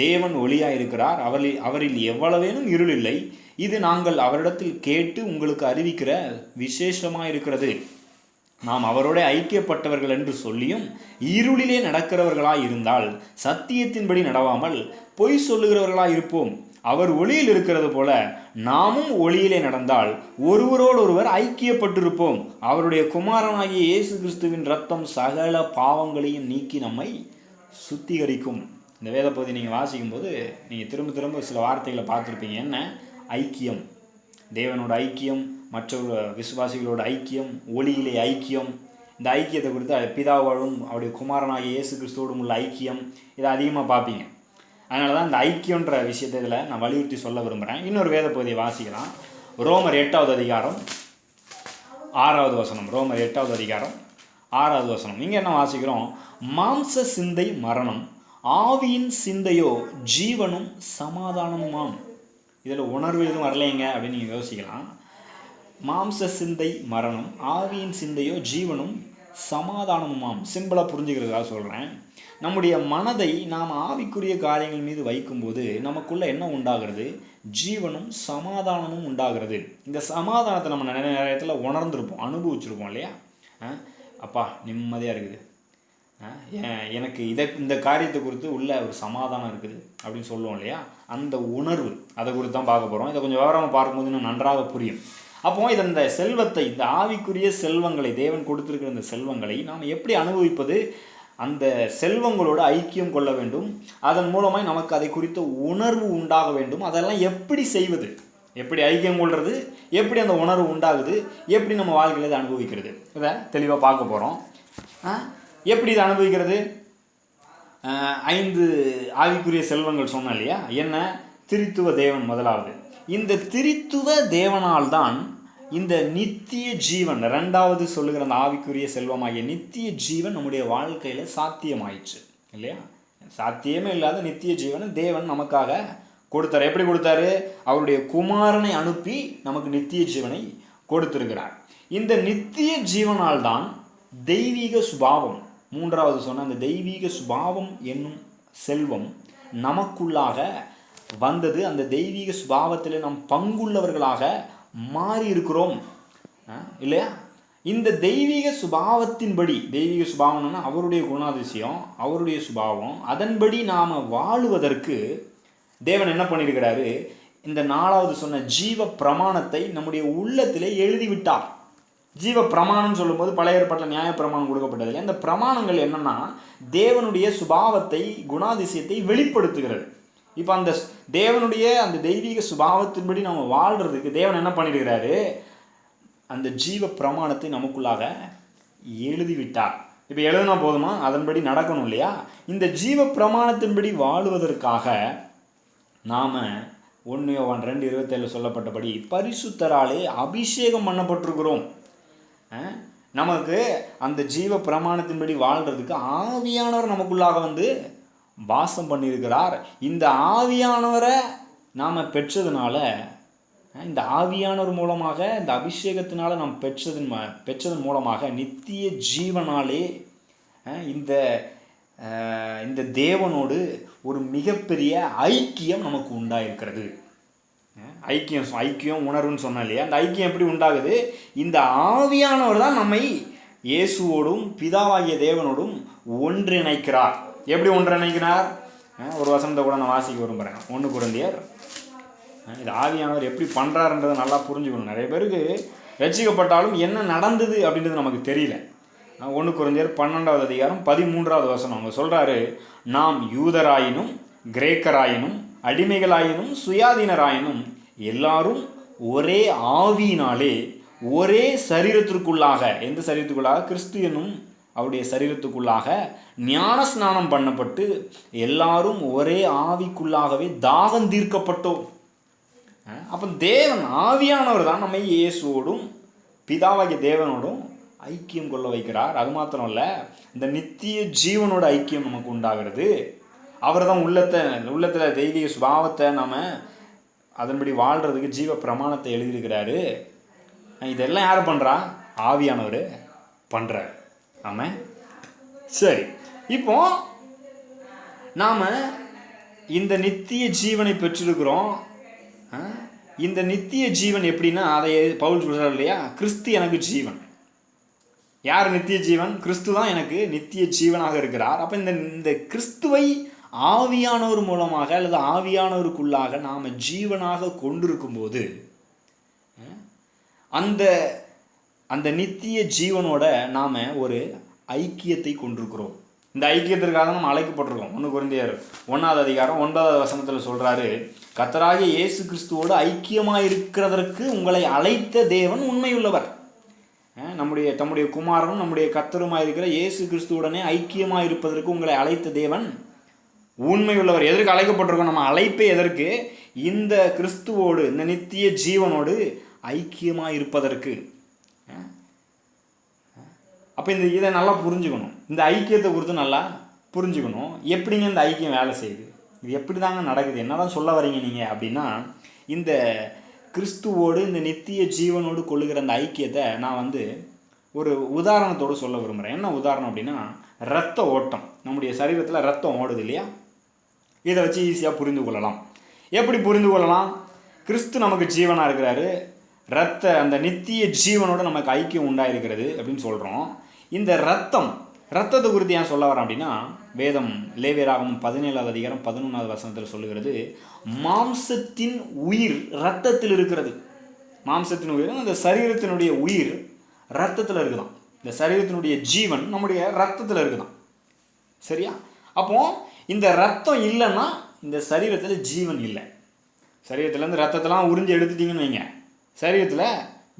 தேவன் ஒளியாயிருக்கிறார், அவரில் எவ்வளவேனும் இருள் இல்லை. இது நாங்கள் அவரிடத்தில் கேட்டு உங்களுக்கு அறிவிக்கிற விசேஷமாயிருக்கிறது. நாம் அவரோட ஐக்கியப்பட்டவர்கள் என்று சொல்லியும் இருளிலே நடக்கிறவர்களாய் இருந்தால் சத்தியத்தின்படி நடவாமல் பொய் சொல்லுகிறவர்களாய் இருப்போம். அவர் ஒளியில் இருக்கிறது போல நாமும் ஒளியிலே நடந்தால் ஒருவரோடொருவர் ஐக்கியப்பட்டிருப்போம். அவருடைய குமாரனாகிய இயேசு கிறிஸ்துவின் இரத்தம் சகல பாவங்களையும் நீக்கி நம்மை சுத்திகரிக்கும். இந்த வேத பகுதி நீங்கள் வாசிக்கும் போது நீங்கள் திரும்ப திரும்ப சில வார்த்தைகளை பார்த்துருப்பீங்க. என்ன? ஐக்கியம், தேவனோட ஐக்கியம், மற்றொரு விசுவாசிகளோட ஐக்கியம், ஒளியிலே ஐக்கியம். இந்த ஐக்கியத்தை குறித்து பிதாவோடும் அவருடைய குமாரனாகிய இயேசு கிறிஸ்துவோடும் உள்ள ஐக்கியம், இதை அதிகமாக பார்ப்பீங்க. அதனால தான் இந்த ஐக்கியன்ற விஷயத்தை இதில் நான் வலியுறுத்தி சொல்ல விரும்புகிறேன். இன்னொரு வேத பகுதியை வாசிக்கலாம். ரோமர் 8வது அதிகாரம் 6வது வசனம். ரோமர் 8வது அதிகாரம் 6வது வசனம். இங்கே என்ன வாசிக்கிறோம்? மாம்ச சிந்தை மரணம், ஆவியின் சிந்தையோ ஜீவனும் சமாதானமுமாம். இதில் உணர்வு எதுவும் வரலைங்க அப்படின்னு நீங்கள் யோசிக்கலாம். மாம்ச சிந்தை மரணம், ஆவியின் சிந்தையோ ஜீவனும் சமாதானமுமாம். சிம்பிளாக புரிஞ்சுக்கிறதுக்காக சொல்கிறேன். நம்முடைய மனதை நாம் ஆவிக்குரிய காரியங்கள் மீது வைக்கும்போது நமக்குள்ளே என்ன உண்டாகிறது? ஜீவனும் சமாதானமும் உண்டாகிறது. இந்த சமாதானத்தை நம்ம நிறைய நேரத்தில் உணர்ந்திருப்போம், அனுபவிச்சிருப்போம் இல்லையா? அப்பா நிம்மதியாக இருக்குது, எனக்கு இந்த காரியத்தை குறித்து உள்ள ஒரு சமாதானம் இருக்குது அப்படின்னு சொல்லுவோம் இல்லையா? அந்த உணர்வு, அதை குறித்து தான் பார்க்க போகிறோம். இதை கொஞ்சம் விவரமாக பார்க்கும்போது இன்னும் நன்றாக புரியும். அப்போது இந்த செல்வத்தை, இந்த ஆவிக்குரிய செல்வங்களை, தேவன் கொடுத்துருக்கிற இந்த செல்வங்களை நாம் எப்படி அனுபவிப்பது? அந்த செல்வங்களோடு ஐக்கியம் கொள்ள வேண்டும். அதன் மூலமாக நமக்கு அதை குறித்த உணர்வு உண்டாக வேண்டும். அதெல்லாம் எப்படி செய்வது? எப்படி ஐக்கியம் கொள்வது? எப்படி அந்த உணர்வு உண்டாகுது? எப்படி நம்ம வாழ்க்கையில் இதை அனுபவிக்கிறது? இதை தெளிவாக பார்க்க போகிறோம். எப்படி இதை அனுபவிக்கிறது? 5 ஆவிக்குரிய செல்வங்கள் சொன்னோம் இல்லையா? என்ன? திரித்துவ தேவன் முதலாவது. இந்த திரித்துவ தேவனால் தான் இந்த நித்திய ஜீவன், 2வது சொல்லுகிற அந்த ஆவிக்குரிய செல்வமாகிய நித்திய ஜீவன் நம்முடைய வாழ்க்கையில் சாத்தியமாயிடுச்சு இல்லையா? சாத்தியமே இல்லாத நித்திய ஜீவனை தேவன் நமக்காக கொடுத்தார். எப்படி கொடுத்தாரு? அவருடைய குமாரனை அனுப்பி நமக்கு நித்திய ஜீவனை கொடுத்திருக்கிறார். இந்த நித்திய ஜீவனால் தான் தெய்வீக சுபாவம், 3வது சொன்ன அந்த தெய்வீக சுபாவம் என்னும் செல்வம் நமக்குள்ளாக வந்தது. அந்த தெய்வீக சுபாவத்தில் நாம் பங்குள்ளவர்களாக மாறி இருக்கிறோம் இல்லையா? இந்த தெய்வீக சுபாவத்தின்படி, தெய்வீக சுபாவம்னா அவருடைய குணாதிசயம், அவருடைய சுபாவம், அதன்படி நாம் வாழுவதற்கு தேவன் என்ன பண்ணியிருக்கிறாரு? இந்த 4வது சொன்ன ஜீவ பிரமாணத்தை நம்முடைய உள்ளத்திலே எழுதிவிட்டார். ஜீவ பிரமாணம் சொல்லும்போது பழைய ஏற்பாட்டில் நியாய பிரமாணம் கொடுக்கப்பட்டதில்லை. இந்த பிரமாணங்கள் என்னன்னா தேவனுடைய சுபாவத்தை, குணாதிசயத்தை வெளிப்படுத்துகிறது. இப்போ அந்த தேவனுடைய அந்த தெய்வீக சுபாவத்தின்படி நம்ம வாழ்கிறதுக்கு தேவன் என்ன பண்ணியிருக்கிறாரு? அந்த ஜீவ பிரமாணத்தை நமக்குள்ளாக எழுதிவிட்டார். இப்போ எழுதினா போதுமா? அதன்படி நடக்கணும் இல்லையா? இந்த ஜீவ பிரமாணத்தின்படி வாழுவதற்காக நாம் 1 யோவான் 2:27 சொல்லப்பட்டபடி பரிசுத்தராலே அபிஷேகம் பண்ணப்பட்டிருக்கிறோம். நமக்கு அந்த ஜீவ பிரமாணத்தின்படி வாழ்கிறதுக்கு ஆவியானவர் நமக்குள்ளாக வந்து வாசம் பண்ணியிருக்கிறார். இந்த ஆவியானவரை நாம் பெற்றதுனால, இந்த ஆவியானவர் மூலமாக, இந்த அபிஷேகத்தினால் நாம் பெற்றதன் மூலமாக நித்திய ஜீவனாலே இந்த தேவனோடு ஒரு மிகப்பெரிய ஐக்கியம் நமக்கு உண்டாயிருக்கிறது. ஐக்கியம் உணர்வுன்னு சொன்னோம் இல்லையா? அந்த ஐக்கியம் எப்படி உண்டாகுது? இந்த ஆவியானவர் தான் நம்மை இயேசுவோடும் பிதாவாகிய தேவனோடும் ஒன்றிணைக்கிறார். எப்படி ஒன்றிணைக்கிறார்? ஒரு வசனத்தை கூட நான் வாசிக்க விரும்புகிறேன். 1 கொரிந்தியர். இது ஆவியானவர் எப்படி பண்ணுறாருன்றதை நல்லா புரிஞ்சுக்கணும். நிறைய பேருக்கு ரட்சிக்கப்பட்டாலும் என்ன நடந்தது அப்படின்றது நமக்கு தெரியல. 1 கொரிந்தியர் 12வது அதிகாரம் 13வது வசனம் அவங்க சொல்கிறாரு, நாம் யூதராயினும் கிரேக்கராயினும் அடிமைகளாயினும் சுயாதீனராயினும் எல்லாரும் ஒரே ஆவியினாலே ஒரே சரீரத்திற்குள்ளாக, எந்த சரீரத்துக்குள்ளாக? கிறிஸ்து என்னும் அவருடைய சரீரத்துக்குள்ளாக ஞான ஸ்நானம் பண்ணப்பட்டு எல்லாரும் ஒரே ஆவிக்குள்ளாகவே தாகம் தீர்க்கப்பட்டோம். அப்போ தேவன் ஆவியானவர் தான் நம்மை இயேசுவோடும் பிதாவாகிய தேவனோடும் ஐக்கியம் கொள்ள வைக்கிறார். அது மாத்திரம் இல்லை, இந்த நித்திய ஜீவனோட ஐக்கியம் நமக்கு உண்டாகிறது. அவர் தான் உள்ளத்தில் தெய்வீக சுபாவத்தை நாம் அதன்படி வாழ்கிறதுக்கு ஜீவ பிரமாணத்தை எழுதியிருக்கிறாரு. இதெல்லாம் யார் பண்ணுறா? ஆவியானவர் பண்ணுறார். ஆமாம், சரி. இப்போ நாம் இந்த நித்திய ஜீவனை பெற்றிருக்கிறோம். இந்த நித்திய ஜீவன் எப்படின்னா, அதை பவுல் சொல்கிறார் இல்லையா? கிறிஸ்து எனக்கு ஜீவன். யார் நித்திய ஜீவன்? கிறிஸ்து தான் எனக்கு நித்திய ஜீவனாக இருக்கிறார். அப்போ இந்த கிறிஸ்துவை ஆவியானவர் மூலமாக அல்லது ஆவியானவருக்குள்ளாக நாம் ஜீவனாக கொண்டிருக்கும் போது அந்த நித்திய ஜீவனோட நாம் ஒரு ஐக்கியத்தை கொண்டிருக்கிறோம். இந்த ஐக்கியத்திற்காக நம்ம அழைக்கப்பட்டிருக்கோம். 1 கொரிந்தியர் 1வது அதிகாரம் 9வது வசனத்தில் சொல்கிறாரு, கர்த்தராகிய இயேசு கிறிஸ்துவோடு ஐக்கியமாக இருக்கிறதற்கு உங்களை அழைத்த தேவன் உண்மையுள்ளவர். தம்முடைய குமாரனும் நம்முடைய கர்த்தருமாக இருக்கிற இயேசு கிறிஸ்துவுடனே ஐக்கியமாக இருப்பதற்கு உங்களை அழைத்த தேவன் உண்மையுள்ளவர். எதற்கு அழைக்கப்பட்டிருக்கோம்? நம்ம அழைப்பே எதற்கு? இந்த கிறிஸ்துவோடு, இந்த நித்திய ஜீவனோடு ஐக்கியமாக இருப்பதற்கு. அப்போ இதை நல்லா புரிஞ்சுக்கணும். இந்த ஐக்கியத்தை குறித்து நல்லா புரிஞ்சுக்கணும். எப்படிங்க இந்த ஐக்கியம் வேலை செய்யுது? இது எப்படி தாங்க நடக்குது? என்ன தான் சொல்ல வரீங்க நீங்கள் அப்படின்னா, இந்த கிறிஸ்துவோடு இந்த நித்திய ஜீவனோடு கொள்ளுகிற அந்த ஐக்கியத்தை நான் ஒரு உதாரணத்தோடு சொல்ல விரும்புகிறேன். என்ன உதாரணம் அப்படின்னா, இரத்த ஓட்டம். நம்முடைய சரீரத்தில் ரத்தம் ஓடுது இல்லையா? இதை வச்சு ஈஸியாக புரிந்து கொள்ளலாம். எப்படி புரிந்து கொள்ளலாம்? கிறிஸ்து நமக்கு ஜீவனாக இருக்கிறாரு, அந்த நித்திய ஜீவனோட நமக்கு ஐக்கியம் உண்டாயிருக்கிறது அப்படின்னு சொல்கிறோம். இந்த ரத்தத்தை குறித்து ஏன் சொல்ல வரேன் அப்படின்னா, வேதம் லேவியராகமம் 17வது அதிகாரம் 11வது வசனத்தில் சொல்லுகிறது, மாம்சத்தின் உயிர் இரத்தத்தில் இருக்கிறது. மாம்சத்தின் உயிர், அந்த சரீரத்தினுடைய உயிர் இரத்தத்தில் இருக்குதான். இந்த சரீரத்தினுடைய ஜீவன் நம்முடைய ரத்தத்தில் இருக்குதான். சரியா? அப்போ இந்த ரத்தம் இல்லைன்னா இந்த சரீரத்தில் ஜீவன் இல்லை. சரீரத்துலேருந்து ரத்தத்தெல்லாம் உறிஞ்சி எடுத்துட்டீங்கன்னு வைங்க, சரீரத்தில்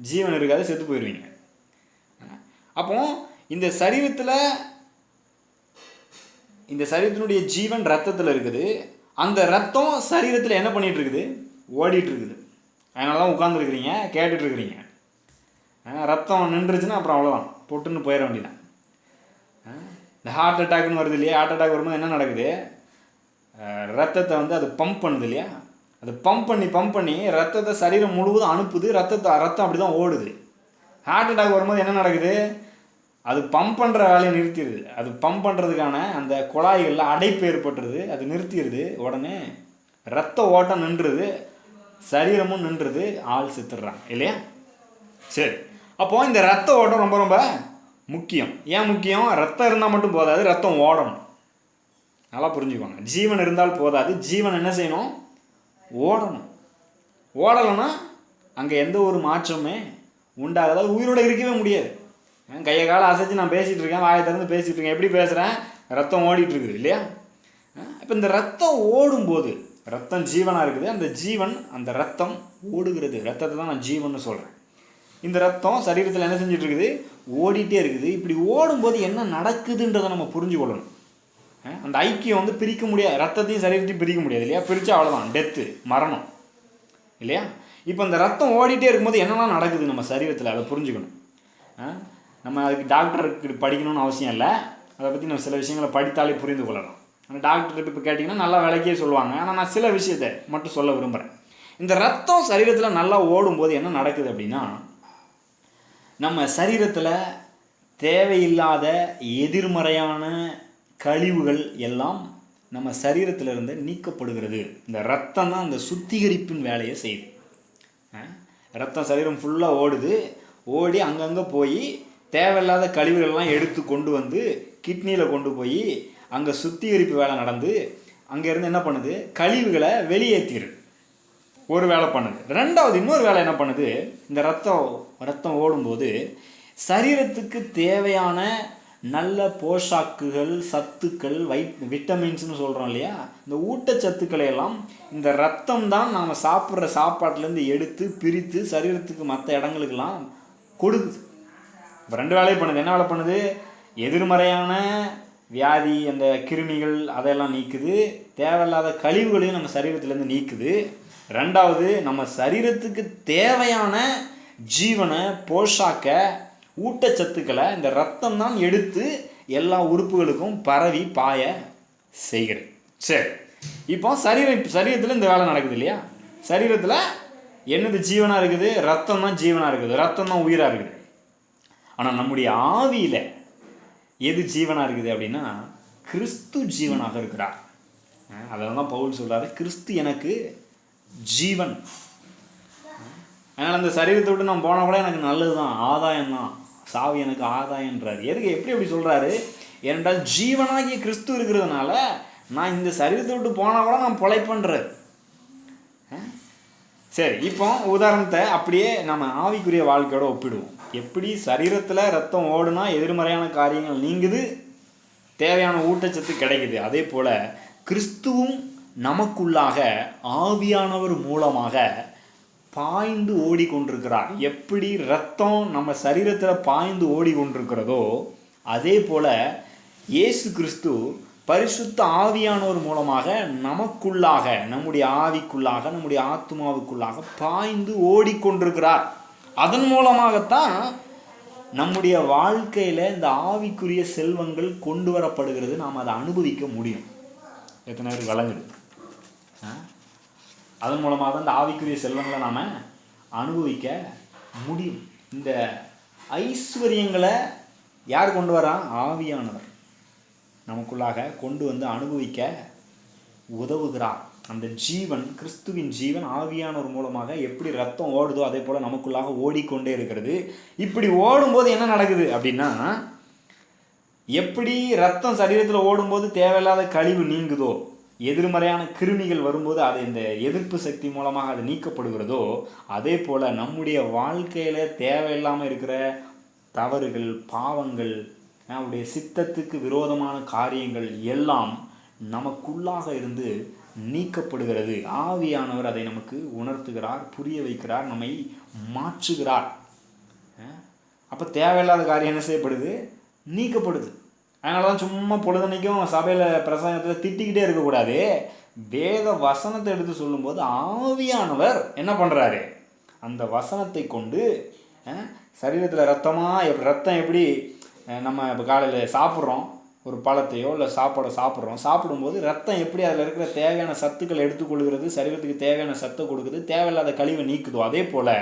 ஜீவன் இருக்காது, செத்து போயிடுவீங்க. அப்போ இந்த சரீரத்தினுடைய ஜீவன் ரத்தத்தில் இருக்குது. அந்த ரத்தம் சரீரத்தில் என்ன பண்ணிகிட்டு இருக்குது? ஓடிட்டு இருக்குது. அதனால தான் உட்காந்துருக்குறீங்க, கேட்டுட்ருக்குறீங்க. ரத்தம் நின்றுச்சுன்னா அப்புறம் அவ்வளோதான், பொட்டுன்னு போயிட வேண்டியதான். இந்த ஹார்ட் அட்டாக்னு வருது இல்லையா? ஹார்ட் அட்டாக் வரும்போது என்ன நடக்குது? ரத்தத்தை அது பம்ப் பண்ணுது இல்லையா? அது பம்ப் பண்ணி ரத்தத்தை சரீரம் முழுவதும் அனுப்புது. ரத்தம் அப்படி தான் ஓடுது. ஹார்ட் அட்டாக் வரும்போது என்ன நடக்குது? அது பம்ப் பண்ணுற வேலையை நிறுத்திடுது. அது பம்ப் பண்ணுறதுக்கான அந்த குழாய்களில் அடைப்பு ஏற்பட்டுருது, அது நிறுத்திடுது. உடனே ரத்த ஓட்டம் நின்றுது, சரீரமும் நின்றுது, ஆள் செத்துடுறாங்க இல்லையா? சரி, அப்போது இந்த ரத்த ஓட்டம் ரொம்ப ரொம்ப முக்கியம். ஏன் முக்கியம்? ரத்தம் இருந்தால் மட்டும் போதாது, ரத்தம் ஓடணும். நல்லா புரிஞ்சுக்குவாங்க. ஜீவன் இருந்தால் போதாது, ஜீவன் என்ன செய்யணும்? ஓடணும். ஓடலைன்னா அங்கே எந்த ஒரு மாற்றமே உண்டாகாது, உயிரோடு இருக்கவே முடியாது. கையை காலை அசைச்சு நான் பேசிகிட்டு இருக்கேன், வாயை திறந்து பேசிகிட்டு இருக்கேன். எப்படி பேசுகிறேன்? ரத்தம் ஓடிட்டு இருக்குது இல்லையா? இப்போ இந்த ரத்தம் ஓடும்போது, ரத்தம் ஜீவனாக இருக்குது, அந்த ஜீவன் அந்த ரத்தம் ஓடுகிறது. ரத்தத்தை தான் நான் ஜீவன்னு சொல்கிறேன். இந்த ரத்தம் சரீரத்தில் என்ன செஞ்சுட்டு இருக்குது? ஓடிட்டே இருக்குது. இப்படி ஓடும்போது என்ன நடக்குதுன்றதை நம்ம புரிஞ்சு கொள்ளணும். அந்த ஐக்கியம் பிரிக்க முடியாது. ரத்தத்தையும் சரீரத்தையும் பிரிக்க முடியாது இல்லையா? பிரித்தா அவ்வளோதான், டெத்து, மரணம் இல்லையா? இப்போ இந்த ரத்தம் ஓடிட்டே இருக்கும்போது என்னெல்லாம் நடக்குது நம்ம சரீரத்தில், அதை புரிஞ்சுக்கணும். நம்ம அதுக்கு டாக்டருக்கு படிக்கணும்னு அவசியம் இல்லை. அதை பற்றி நம்ம சில விஷயங்களை படித்தாலே புரிந்து கொள்ளலாம். ஆனால் டாக்டர்கிட்ட இப்போ கேட்டிங்கன்னா நல்லா விளக்கியே சொல்லுவாங்க. ஆனால் நான் சில விஷயத்தை மட்டும் சொல்ல விரும்புகிறேன். இந்த ரத்தம் சரீரத்தில் நல்லா ஓடும்போது என்ன நடக்குது அப்படின்னா, நம்ம சரீரத்தில் தேவையில்லாத எதிர்மறையான கழிவுகள் எல்லாம் நம்ம சரீரத்திலிருந்து நீக்கப்படுகிறது. இந்த ரத்தம் தான் அந்த சுத்திகரிப்பின் வேலையை செய்யுது. ரத்தம் சரீரம் ஃபுல்லாக ஓடி அங்கங்கே போய் தேவையில்லாத கழிவுகள்லாம் எடுத்து கொண்டு கிட்னியில் கொண்டு போய் அங்கே சுத்திகரிப்பு வேலை நடந்து அங்கேருந்து என்ன பண்ணுது? கழிவுகளை வெளியேற்றிடுது. ஒரு வேலை பண்ணுது. ரெண்டாவது இன்னொரு வேலை என்ன பண்ணுது? இந்த ரத்தம் ஓடும்போது சரீரத்துக்கு தேவையான நல்ல போஷாக்குகள், சத்துக்கள், விட்டமின்ஸ்னு சொல்கிறோம் இல்லையா? இந்த ஊட்டச்சத்துக்களை எல்லாம் இந்த ரத்தம் தான் நாம் சாப்பிட்ற சாப்பாட்டிலேருந்து எடுத்து பிரித்து சரீரத்துக்கு மற்ற இடங்களுக்கெல்லாம் கொடுக்குது. இப்போ ரெண்டு வேலையும் பண்ணுது. என்ன வேலை பண்ணுது? எதிர்மறையான வியாதி, அந்த கிருமிகள் அதெல்லாம் நீக்குது. தேவையில்லாத கழிவுகளையும் நம்ம சரீரத்திலேருந்து நீக்குது. ரெண்டாவது, நம்ம சரீரத்துக்கு தேவையான ஜீவனை, போஷாக்க, ஊட்டச்சத்துக்களை இந்த ரத்தம் தான் எடுத்து எல்லா உறுப்புகளுக்கும் பரவி பாய செய்கிறது. சரி, இப்போ சரீரத்தில் இந்த வேலை நடக்குது இல்லையா? சரீரத்தில் என்னது ஜீவனாக இருக்குது? ரத்தம் தான் ஜீவனாக இருக்குது, ரத்தம் தான் உயிராக இருக்குது. ஆனால் நம்முடைய ஆவியில் எது ஜீவனாக இருக்குது அப்படின்னா, கிறிஸ்து ஜீவனாக இருக்கிறார். அதெல்லாம் தான் பவுல் சொல்கிறாரு, கிறிஸ்து எனக்கு ஜீவன். அதனால் அந்த சரீரத்தை விட்டு நான் போனால் கூட எனக்கு நல்லது தான், ஆதாயம் தான், சாவி எனக்கு ஆதாயன்றார். எதுக்கு, எப்படி சொல்கிறாரு? ஏனென்றால் ஜீவனாகிய கிறிஸ்து இருக்கிறதுனால நான் இந்த சரீரத்தை விட்டு போனால் கூட நான் பொழைப்பேன்றார். சரி, இப்போ உதாரணத்தை அப்படியே நம்ம ஆவிக்குரிய வாழ்க்கையோட ஒப்பிடுவோம். எப்படி சரீரத்தில் ரத்தம் ஓடுனா எதிர்மறையான காரியங்கள் நீங்குது, தேவையான ஊட்டச்சத்து கிடைக்குது, அதே போல் கிறிஸ்துவும் நமக்குள்ளாக ஆவியானவர் மூலமாக பாய்ந்து ஓடிக்கொண்டிருக்கிறார். எப்படி ரத்தம் நம்ம சரீரத்தில் பாய்ந்து ஓடிக்கொண்டிருக்கிறதோ அதே போல் இயேசு கிறிஸ்து பரிசுத்த ஆவியானவர் மூலமாக நமக்குள்ளாக, நம்முடைய ஆவிக்குள்ளாக, நம்முடைய ஆத்மாவுக்குள்ளாக பாய்ந்து ஓடிக்கொண்டிருக்கிறார். அதன் மூலமாகத்தான் நம்முடைய வாழ்க்கையில் இந்த ஆவிக்குரிய செல்வங்கள் கொண்டு வரப்படுகிறது. நாம் அதை அனுபவிக்க முடியும். எத்தனை பேர் வழங்குது? அதன் மூலமாக தான் இந்த ஆவிக்குரிய செல்வங்களை நாம் அனுபவிக்க முடியும். இந்த ஐஸ்வர்யங்களை யார் கொண்டு வரா? ஆவியானவர் நமக்குள்ளாக கொண்டு வந்து அனுபவிக்க உதவுகிறார். அந்த ஜீவன், கிறிஸ்துவின் ஜீவன் ஆவியானவர் மூலமாக எப்படி ரத்தம் ஓடுதோ அதே போல் நமக்குள்ளாக ஓடிக்கொண்டே இருக்கிறது. இப்படி ஓடும்போது என்ன நடக்குது அப்படின்னா, எப்படி ரத்தம் சரீரத்தில் ஓடும்போது தேவையில்லாத கழிவு நீங்குதோ, எதிர்மறையான கிருமிகள் வரும்போது அது இந்த எதிர்ப்பு சக்தி மூலமாக அது நீக்கப்படுகிறதோ, அதே போல் நம்முடைய வாழ்க்கையில் தேவையில்லாமல் இருக்கிற தவறுகள், பாவங்கள், நம்முடைய சித்தத்துக்கு விரோதமான காரியங்கள் எல்லாம் நமக்குள்ளாக இருந்து நீக்கப்படுகிறது. ஆவியானவர் அதை நமக்கு உணர்த்துகிறார், புரிய வைக்கிறார், நம்மை மாற்றுகிறார். அப்போ தேவையில்லாத காரியம் என்ன செய்யப்படுது? நீக்கப்படுது. அதனால தான் சும்மா பொழுதனைக்கும் சபையில் பிரசங்கத்தில் திட்டிக்கிட்டே இருக்கக்கூடாது. வேத வசனத்தை எடுத்து சொல்லும்போது ஆவியானவர் என்ன பண்ணுறாரு? அந்த வசனத்தை கொண்டு சரீரத்தில் ரத்தம் எப்படி நம்ம இப்போ காலையில் சாப்பிட்றோம், ஒரு பழத்தையோ இல்லை சாப்பாடை சாப்பிடும்போது ரத்தம் எப்படி அதில் இருக்கிற தேவையான சத்துக்களை எடுத்துக்கொள்கிறது, சரீரத்துக்கு தேவையான சத்தை கொடுக்குது, தேவையில்லாத கழிவை நீக்குதோ, அதே போல்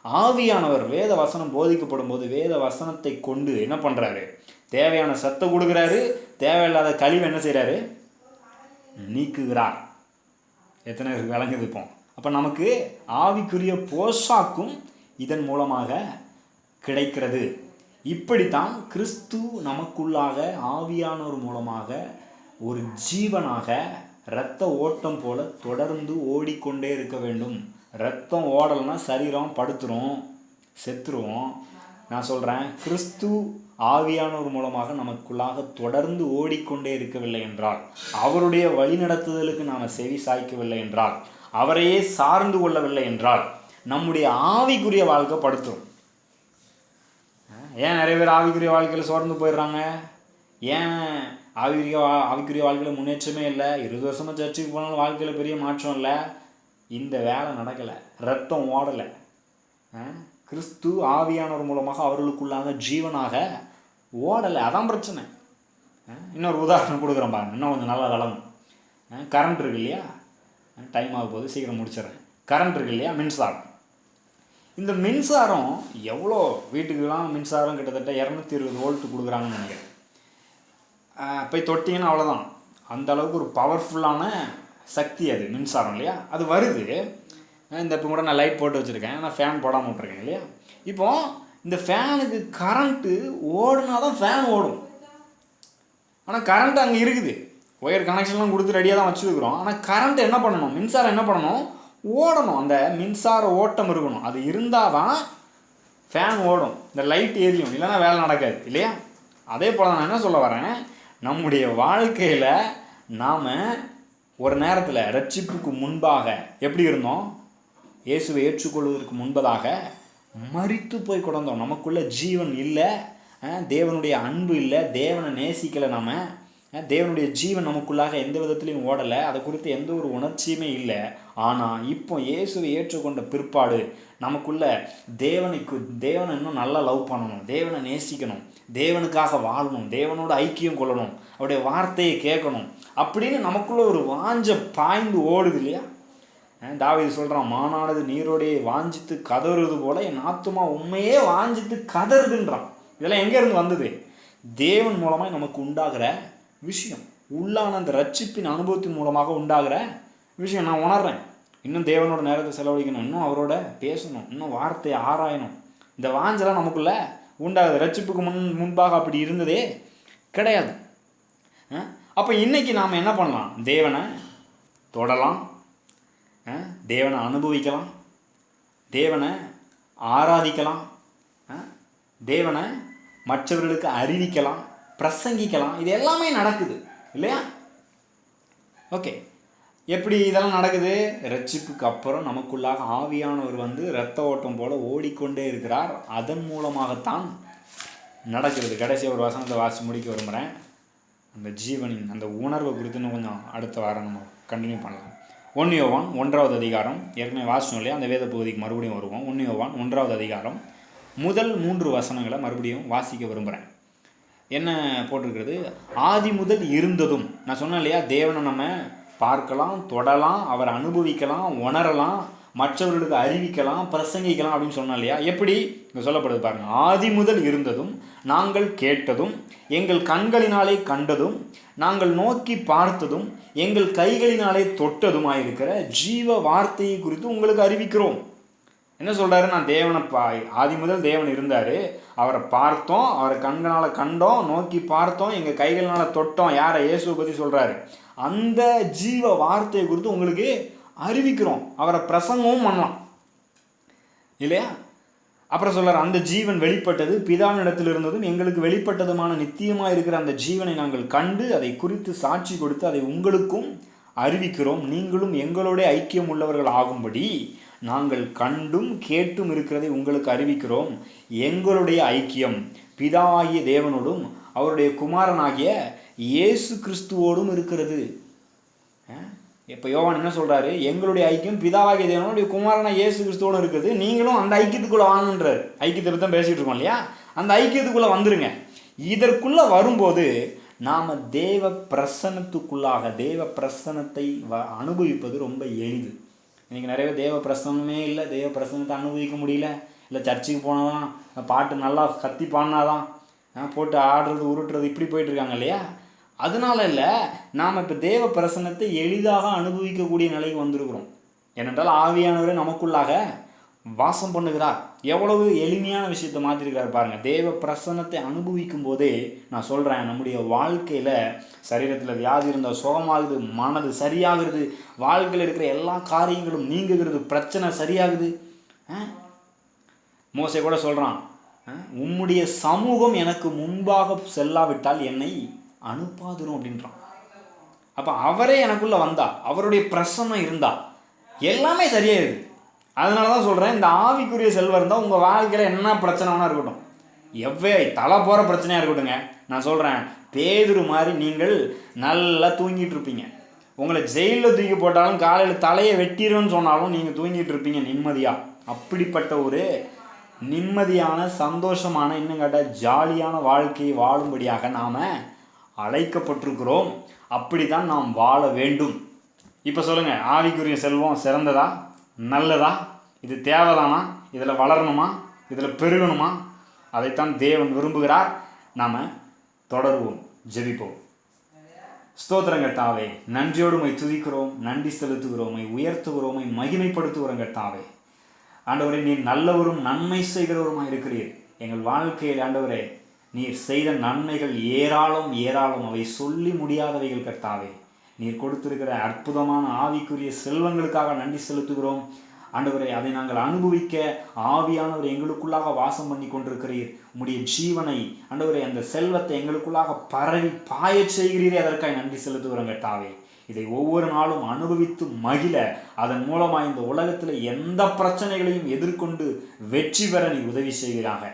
ஆவியானவர் வேத வசனம் போதிக்கப்படும் போது வேத வசனத்தை கொண்டு என்ன பண்ணுறாரு? தேவையான சத்தை கொடுக்குறாரு, தேவையில்லாத கழிவு என்ன செய்கிறாரு? நீக்குகிறார். எத்தனை பேருக்கு விளங்குது இப்போ? அப்போ நமக்கு ஆவிக்குரிய போஷாக்கும் இதன் மூலமாக கிடைக்கிறது. இப்படித்தான் கிறிஸ்து நமக்குள்ளாக ஆவியானவர் மூலமாக ஒரு ஜீவனாக இரத்த ஓட்டம் போல தொடர்ந்து ஓடிக்கொண்டே இருக்க வேண்டும். ரத்தம் ஓடலைன்னா சரீரம் படுத்துரும், செத்துருவோம். நான் சொல்கிறேன், கிறிஸ்து ஆவியானவர் மூலமாக நமக்குள்ளாக தொடர்ந்து ஓடிக்கொண்டே இருக்கவில்லை என்றால், அவருடைய வழிநடத்துதலுக்கு நாம் செவி சாய்க்கவில்லை என்றால், அவரையே சார்ந்து கொள்ளவில்லை என்றால் நம்முடைய ஆவிக்குரிய வாழ்க்கை படுத்துரும். ஏன் நிறைய பேர் ஆவிக்குரிய வாழ்க்கையில் சோர்ந்து போயிடுறாங்க? ஏன் ஆவிக்குரிய வாழ்க்கையில் முன்னேற்றமே இல்லை? 20 வருஷமாக சர்ச்சுக்கு போனாலும் வாழ்க்கையில் பெரிய மாற்றம் இல்லை. இந்த வேலை நடக்கலை, ரத்தம் ஓடலை. கிறிஸ்து ஆவியானவர் மூலமாக அவர்களுக்குள்ளாக ஜீவனாக ஓடலை. அதான் பிரச்சனை. இன்னொரு உதாரணம் கொடுக்குறேன் பாருங்க, இன்னும் கொஞ்சம் நல்லா வளரும். கரண்ட் இருக்கு இல்லையா? டைம் ஆகும் போது சீக்கிரம் முடிச்சிடறேன். கரண்ட் இருக்கு இல்லையா? மின்சாரம். இந்த மின்சாரம் எவ்வளோ வீட்டுக்கெல்லாம் மின்சாரம் கிட்டத்தட்ட 220 வோல்ட் கொடுக்குறாங்கன்னு நினைக்கிறேன். போய் தொட்டிங்கன்னா அவ்வளோதான். அந்த அளவுக்கு ஒரு பவர்ஃபுல்லான சக்தி அது மின்சாரம் இல்லையா? அது வருது. இந்த இப்போ கூட நான் லைட் போட்டு வச்சுருக்கேன், நான் ஃபேன் போடாமல் விட்ருக்கேன் இல்லையா? இப்போது இந்த ஃபேனுக்கு கரண்ட்டு ஓடுனா தான் ஃபேன் ஓடும். ஆனால் கரண்ட் அங்கே இருக்குது, ஒயர் கனெக்ஷன்லாம் கொடுத்து ரெடியாக தான் வச்சுருக்குறோம். ஆனால் கரண்ட் என்ன பண்ணணும்? மின்சாரம் என்ன பண்ணணும்? ஓடணும். அந்த மின்சார ஓட்டம் இருக்கணும். அது இருந்தால் தான் ஃபேன் ஓடும், இந்த லைட் எரியும், இல்லைன்னா வேலை நடக்காது இல்லையா? அதே போல் நான் என்ன சொல்ல வரேன், நம்முடைய வாழ்க்கையில் நாம் ஒரு நேரத்தில் ரட்சிப்புக்கு முன்பாக எப்படி இருந்தோம்? இயேசுவை ஏற்றுக்கொள்வதற்கு முன்பதாக மரித்து போய் கிடந்தோம். நமக்குள்ளே ஜீவன் இல்லை, தேவனுடைய அன்பு இல்லை, தேவனை நேசிக்கலை. நாம் தேவனுடைய ஜீவன் நமக்குள்ளாக எந்த விதத்துலையும் ஓடலை, அதை குறித்து எந்த ஒரு உணர்ச்சியுமே இல்லை. ஆனால் இப்போ இயேசுவை ஏற்றுக்கொண்ட பிற்பாடு நமக்குள்ள தேவனை இன்னும் நல்லா லவ் பண்ணணும், தேவனை நேசிக்கணும், தேவனுக்காக வாழணும், தேவனோட ஐக்கியம் கொள்ளணும், அவருடைய வார்த்தையை கேட்கணும் அப்படின்னு நமக்குள்ள ஒரு வாஞ்ச பாய்ந்து ஓடுது இல்லையா? தாவீது சொல்கிறான், மானானது நீரோடையை வாஞ்சித்து கதறுது போல என் ஆத்துமா உண்மையே வாஞ்சித்து கதறுதுன்றான். இதெல்லாம் எங்கேருந்து வந்தது? தேவன் மூலமாக நமக்கு உண்டாகிற விஷயம், உள்ளான அந்த ரட்சிப்பின் அனுபவத்தின் மூலமாக உண்டாகிற விஷயம். நான் உணர்றேன், இன்னும் தேவனோட நேரத்தை செலவழிக்கணும், இன்னும் அவரோட பேசணும், இன்னும் வார்த்தையை ஆராயணும். இந்த வாஞ்சலாம் நமக்குள்ள உண்டாகுது. ரட்சிப்புக்கு முன்பாக அப்படி இருந்ததே கிடையாது. அப்போ இன்றைக்கி நாம் என்ன பண்ணலாம்? தேவனை தொடலாம், தேவனை அனுபவிக்கலாம், தேவனை ஆராதிக்கலாம், தேவனை மற்றவர்களுக்கு அறிவிக்கலாம், பிரசங்கிக்கலாம். இது எல்லாமே நடக்குது இல்லையா? ஓகே, எப்படி இதெல்லாம் நடக்குது? ரட்சிப்புக்கு அப்புறம் நமக்குள்ளாக ஆவியானவர் வந்து இரத்த ஓட்டம் போல ஓடிக்கொண்டே இருக்கிறார். அதன் மூலமாகத்தான் நடக்கிறது. கடைசி ஒரு வசனத்தை வாசி முடிக்க விரும்புகிறேன். அந்த ஜீவனின் அந்த உணர்வை குறித்து இன்னும் கொஞ்சம் அடுத்த வாரம் நம்ம கண்டினியூ பண்ணலாம். 1 யோவான் 1வது அதிகாரம், ஏற்கனவே வாசனம் இல்லையா? அந்த வேத பகுதிக்கு மறுபடியும் வருவோம். 1 யோவான் 1வது அதிகாரம் முதல் 3 வசனங்களை மறுபடியும் வாசிக்க விரும்புகிறேன். என்ன போட்டிருக்கிறது? ஆதி முதல் இருந்ததும். நான் சொன்னேன் இல்லையா, தேவனை நம்ம பார்க்கலாம், தொடலாம், அவரை அனுபவிக்கலாம், உணரலாம், மற்றவர்களுக்கு அறிவிக்கலாம், பிரசங்கிக்கலாம் அப்படின்னு சொன்னோம் இல்லையா? எப்படி இங்கே சொல்லப்படுது பாருங்க. ஆதி முதல் இருந்ததும் நாங்கள் கேட்டதும் எங்கள் கண்களினாலே கண்டதும் நாங்கள் நோக்கி பார்த்ததும் எங்கள் கைகளினாலே தொட்டதுமாயிருக்கிற ஜீவ வார்த்தையை குறித்து உங்களுக்கு அறிவிக்கிறோம். என்ன சொல்கிறாரு? நான் தேவனை ஆதி முதல் தேவன் இருந்தார், அவரை பார்த்தோம், அவரை கண்களால் கண்டோம், நோக்கி பார்த்தோம், எங்கள் கைகளினால் தொட்டோம். யாரை? இயேசுவை பற்றி சொல்கிறாரு. அந்த ஜீவ வார்த்தையை குறித்து உங்களுக்கு அறிவிக்கிறோம். அவரை பிரசங்கமும் பண்ணலாம் இல்லையா? அப்புறம் சொல்கிறார், அந்த ஜீவன் வெளிப்பட்டது, பிதாவினிடத்தில் இருந்ததும் எங்களுக்கு வெளிப்பட்டதுமான நித்தியமாக இருக்கிற அந்த ஜீவனை நாங்கள் கண்டு அதை குறித்து சாட்சி கொடுத்து அதை உங்களுக்கும் அறிவிக்கிறோம். நீங்களும் எங்களோட ஐக்கியம் உள்ளவர்கள் ஆகும்படி நாங்கள் கண்டும் கேட்டும் இருக்கிறதை உங்களுக்கு அறிவிக்கிறோம். எங்களுடைய ஐக்கியம் பிதாவாகிய தேவனோடும் அவருடைய குமாரனாகிய இயேசு கிறிஸ்துவோடும் இருக்கிறது. இப்போ யோவான் என்ன சொல்கிறாரு? எங்களுடைய ஐக்கியம் பிதாவாகிய தேவனுடைய குமாரனாகிய இயேசு கிறிஸ்துவோடும் இருக்குது, நீங்களும் அந்த ஐக்கியத்துக்குள்ளே வாங்கன்றார். ஐக்கியத்தை பற்றி தான் பேசிகிட்டு இருக்கோம் இல்லையா? அந்த ஐக்கியத்துக்குள்ளே வந்துருங்க. இதற்குள்ளே வரும்போது நாம் தேவ பிரசன்னத்துக்குள்ளாக தேவ பிரசன்னத்தை அனுபவிப்பது ரொம்ப எளிது. இன்றைக்கி நிறைய தேவ பிரசன்னமே இல்லை, தேவ பிரசன்னத்தை அனுபவிக்க முடியல. இல்லை சர்ச்சுக்கு போனாதான், பாட்டு நல்லா கத்தி பாடினாதான், போட்டு ஆடுறது உருட்டுறது, இப்படி போயிட்டுருக்காங்க இல்லையா? அதனால இல்லை, நாம் இப்போ தேவ பிரசன்னத்தை எளிதாக அனுபவிக்கக்கூடிய நிலைக்கு வந்திருக்கிறோம். ஏனென்றால் ஆவியானவரே நமக்குள்ளாக வாசம் பண்ணுகிறார். எவ்வளவு எளிமையான விஷயத்தை மாற்றிருக்கிறார் பாருங்கள். தேவ பிரசன்னத்தை அனுபவிக்கும் போதே நான் சொல்கிறேன், நம்முடைய வாழ்க்கையில் சரீரத்தில் வியாதி இருந்தால் சுகமாகுது, மனது சரியாகிறது, வாழ்க்கையில் இருக்கிற எல்லா காரியங்களும் நீங்குகிறது, பிரச்சனை சரியாகுது. மோசே கூட சொல்கிறான், உம்முடைய சமூகம் எனக்கு முன்பாக செல்லாவிட்டால் என்னை அனுப்பாதுரும் அப்படின்றான். அப்போ அவரே எனக்குள்ளே வந்தா, அவருடைய பிரசன்னம் இருந்தா எல்லாமே சரியாக இருக்குது. அதனால தான் சொல்கிறேன், இந்த ஆவிக்குரிய செல்வம் இருந்தால் உங்கள் வாழ்க்கையில் என்ன பிரச்சனை வேணா இருக்கட்டும், தலை போகிற பிரச்சனையாக இருக்கட்டுங்க, நான் சொல்கிறேன், பேதுரு மாதிரி நீங்கள் நல்லா தூங்கிட்டு இருப்பீங்க. உங்களை ஜெயிலில் தூக்கி போட்டாலும் காலையில் தலையை வெட்டிடுன்னு சொன்னாலும் நீங்கள் தூங்கிட்டு இருப்பீங்க நிம்மதியாக. அப்படிப்பட்ட ஒரு நிம்மதியான, சந்தோஷமான, இன்னும் கேட்டால் ஜாலியான வாழ்க்கையை வாழும்படியாக நாம் அழைக்கப்பட்டிருக்கிறோம். அப்படி தான் நாம் வாழ வேண்டும். இப்போ சொல்லுங்கள், ஆவிக்குரிய செல்வம் சிறந்ததா, நல்லதா, இது தேவைதானா, இதில் வளரணுமா, இதில் பெருகணுமா? அதைத்தான் தேவன் விரும்புகிறார். நாம் தொடருவோம், ஜெபிப்போம். ஸ்தோத்திரம் கர்த்தாவே, நன்றியோடு உம்மை துதிக்கிறோம், நன்றி செலுத்துகிறோம், உயர்த்துகிறோம், மகிமைப்படுத்துகிறோம் கர்த்தாவே. ஆண்டவரே, நீர் நல்லவரும் நன்மை செய்கிறவருமாய் இருக்கிறீர். எங்கள் வாழ்க்கையில் ஆண்டவரே, நீர் செய்த நன்மைகள் ஏராளம் ஏராளம், அவை சொல்லி முடியாதவைகள் கர்த்தாவே. நீர் கொடுத்திருக்கிற அற்புதமான ஆவிக்குரிய செல்வங்களுக்காக நன்றி செலுத்துகிறோம் ஆண்டவரே. அதை நாங்கள் அனுபவிக்க ஆவியானவர் எங்களுக்குள்ளாக வாசம் பண்ணி கொண்டிருக்கிறீர். உம்முடைய ஜீவனை ஆண்டவரே, அந்த செல்வத்தை எங்களுக்குள்ளாக பரவி பாயச் செய்கிறீரே, அதற்காக நன்றி செலுத்துகிறோம் கர்த்தாவே. இதை ஒவ்வொரு நாளும் அனுபவித்து மகிழ, அதன் மூலமாக இந்த உலகத்தில் எந்த பிரச்சனைகளையும் எதிர்கொண்டு வெற்றி பெற நீ உதவி செய்கிறாங்க.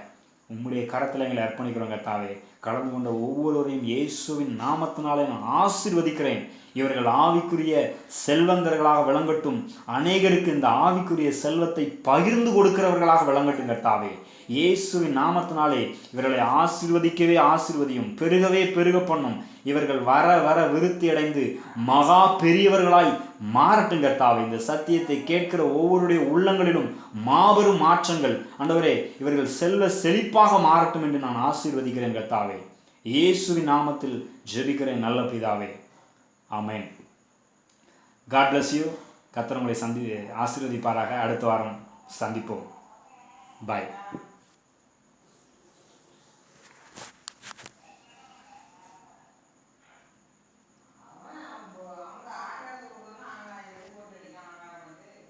உம்முடைய கரத்தில் எங்களை அர்ப்பணிக்கிறோம் கர்த்தாவே. கலந்து கொண்ட ஒவ்வொருவரையும் இயேசுவின் நாமத்தினாலே நான் ஆசீர்வதிக்கிறேன். இவர்கள் ஆவிக்குரிய செல்வந்தர்களாக விளங்கட்டும். அநேகருக்கு இந்த ஆவிக்குரிய செல்வத்தை பகிர்ந்து கொடுக்கிறவர்களாக விளங்கட்டும் கர்த்தாவே. இயேசுவின் நாமத்தினாலே இவர்களை ஆசீர்வதிக்கவே ஆசீர்வதியும், பெருகவே பெருக பண்ணும். இவர்கள் வர வர விருத்தி அடைந்து மகா பெரியவர்களாய் மாறட்டும் கர்த்தாவே. இந்த சத்தியத்தை கேட்கிற ஒவ்வொருடைய உள்ளங்களிலும் மாபெரும் மாற்றங்கள் ஆண்டவரே, இவர்கள் செல்வ செழிப்பாக மாறட்டும் என்று நான் ஆசீர்வதிக்கிறேன் கர்த்தாவே. இயேசுவின் நாமத்தில் ஜெபிக்கிறேன் நல்ல பிதாவே, ஆமென். God bless you. கர்த்தர் உங்களை ஆசீர்வதிப்பாராக. அடுத்த வாரம் சந்திப்போம். பாய்.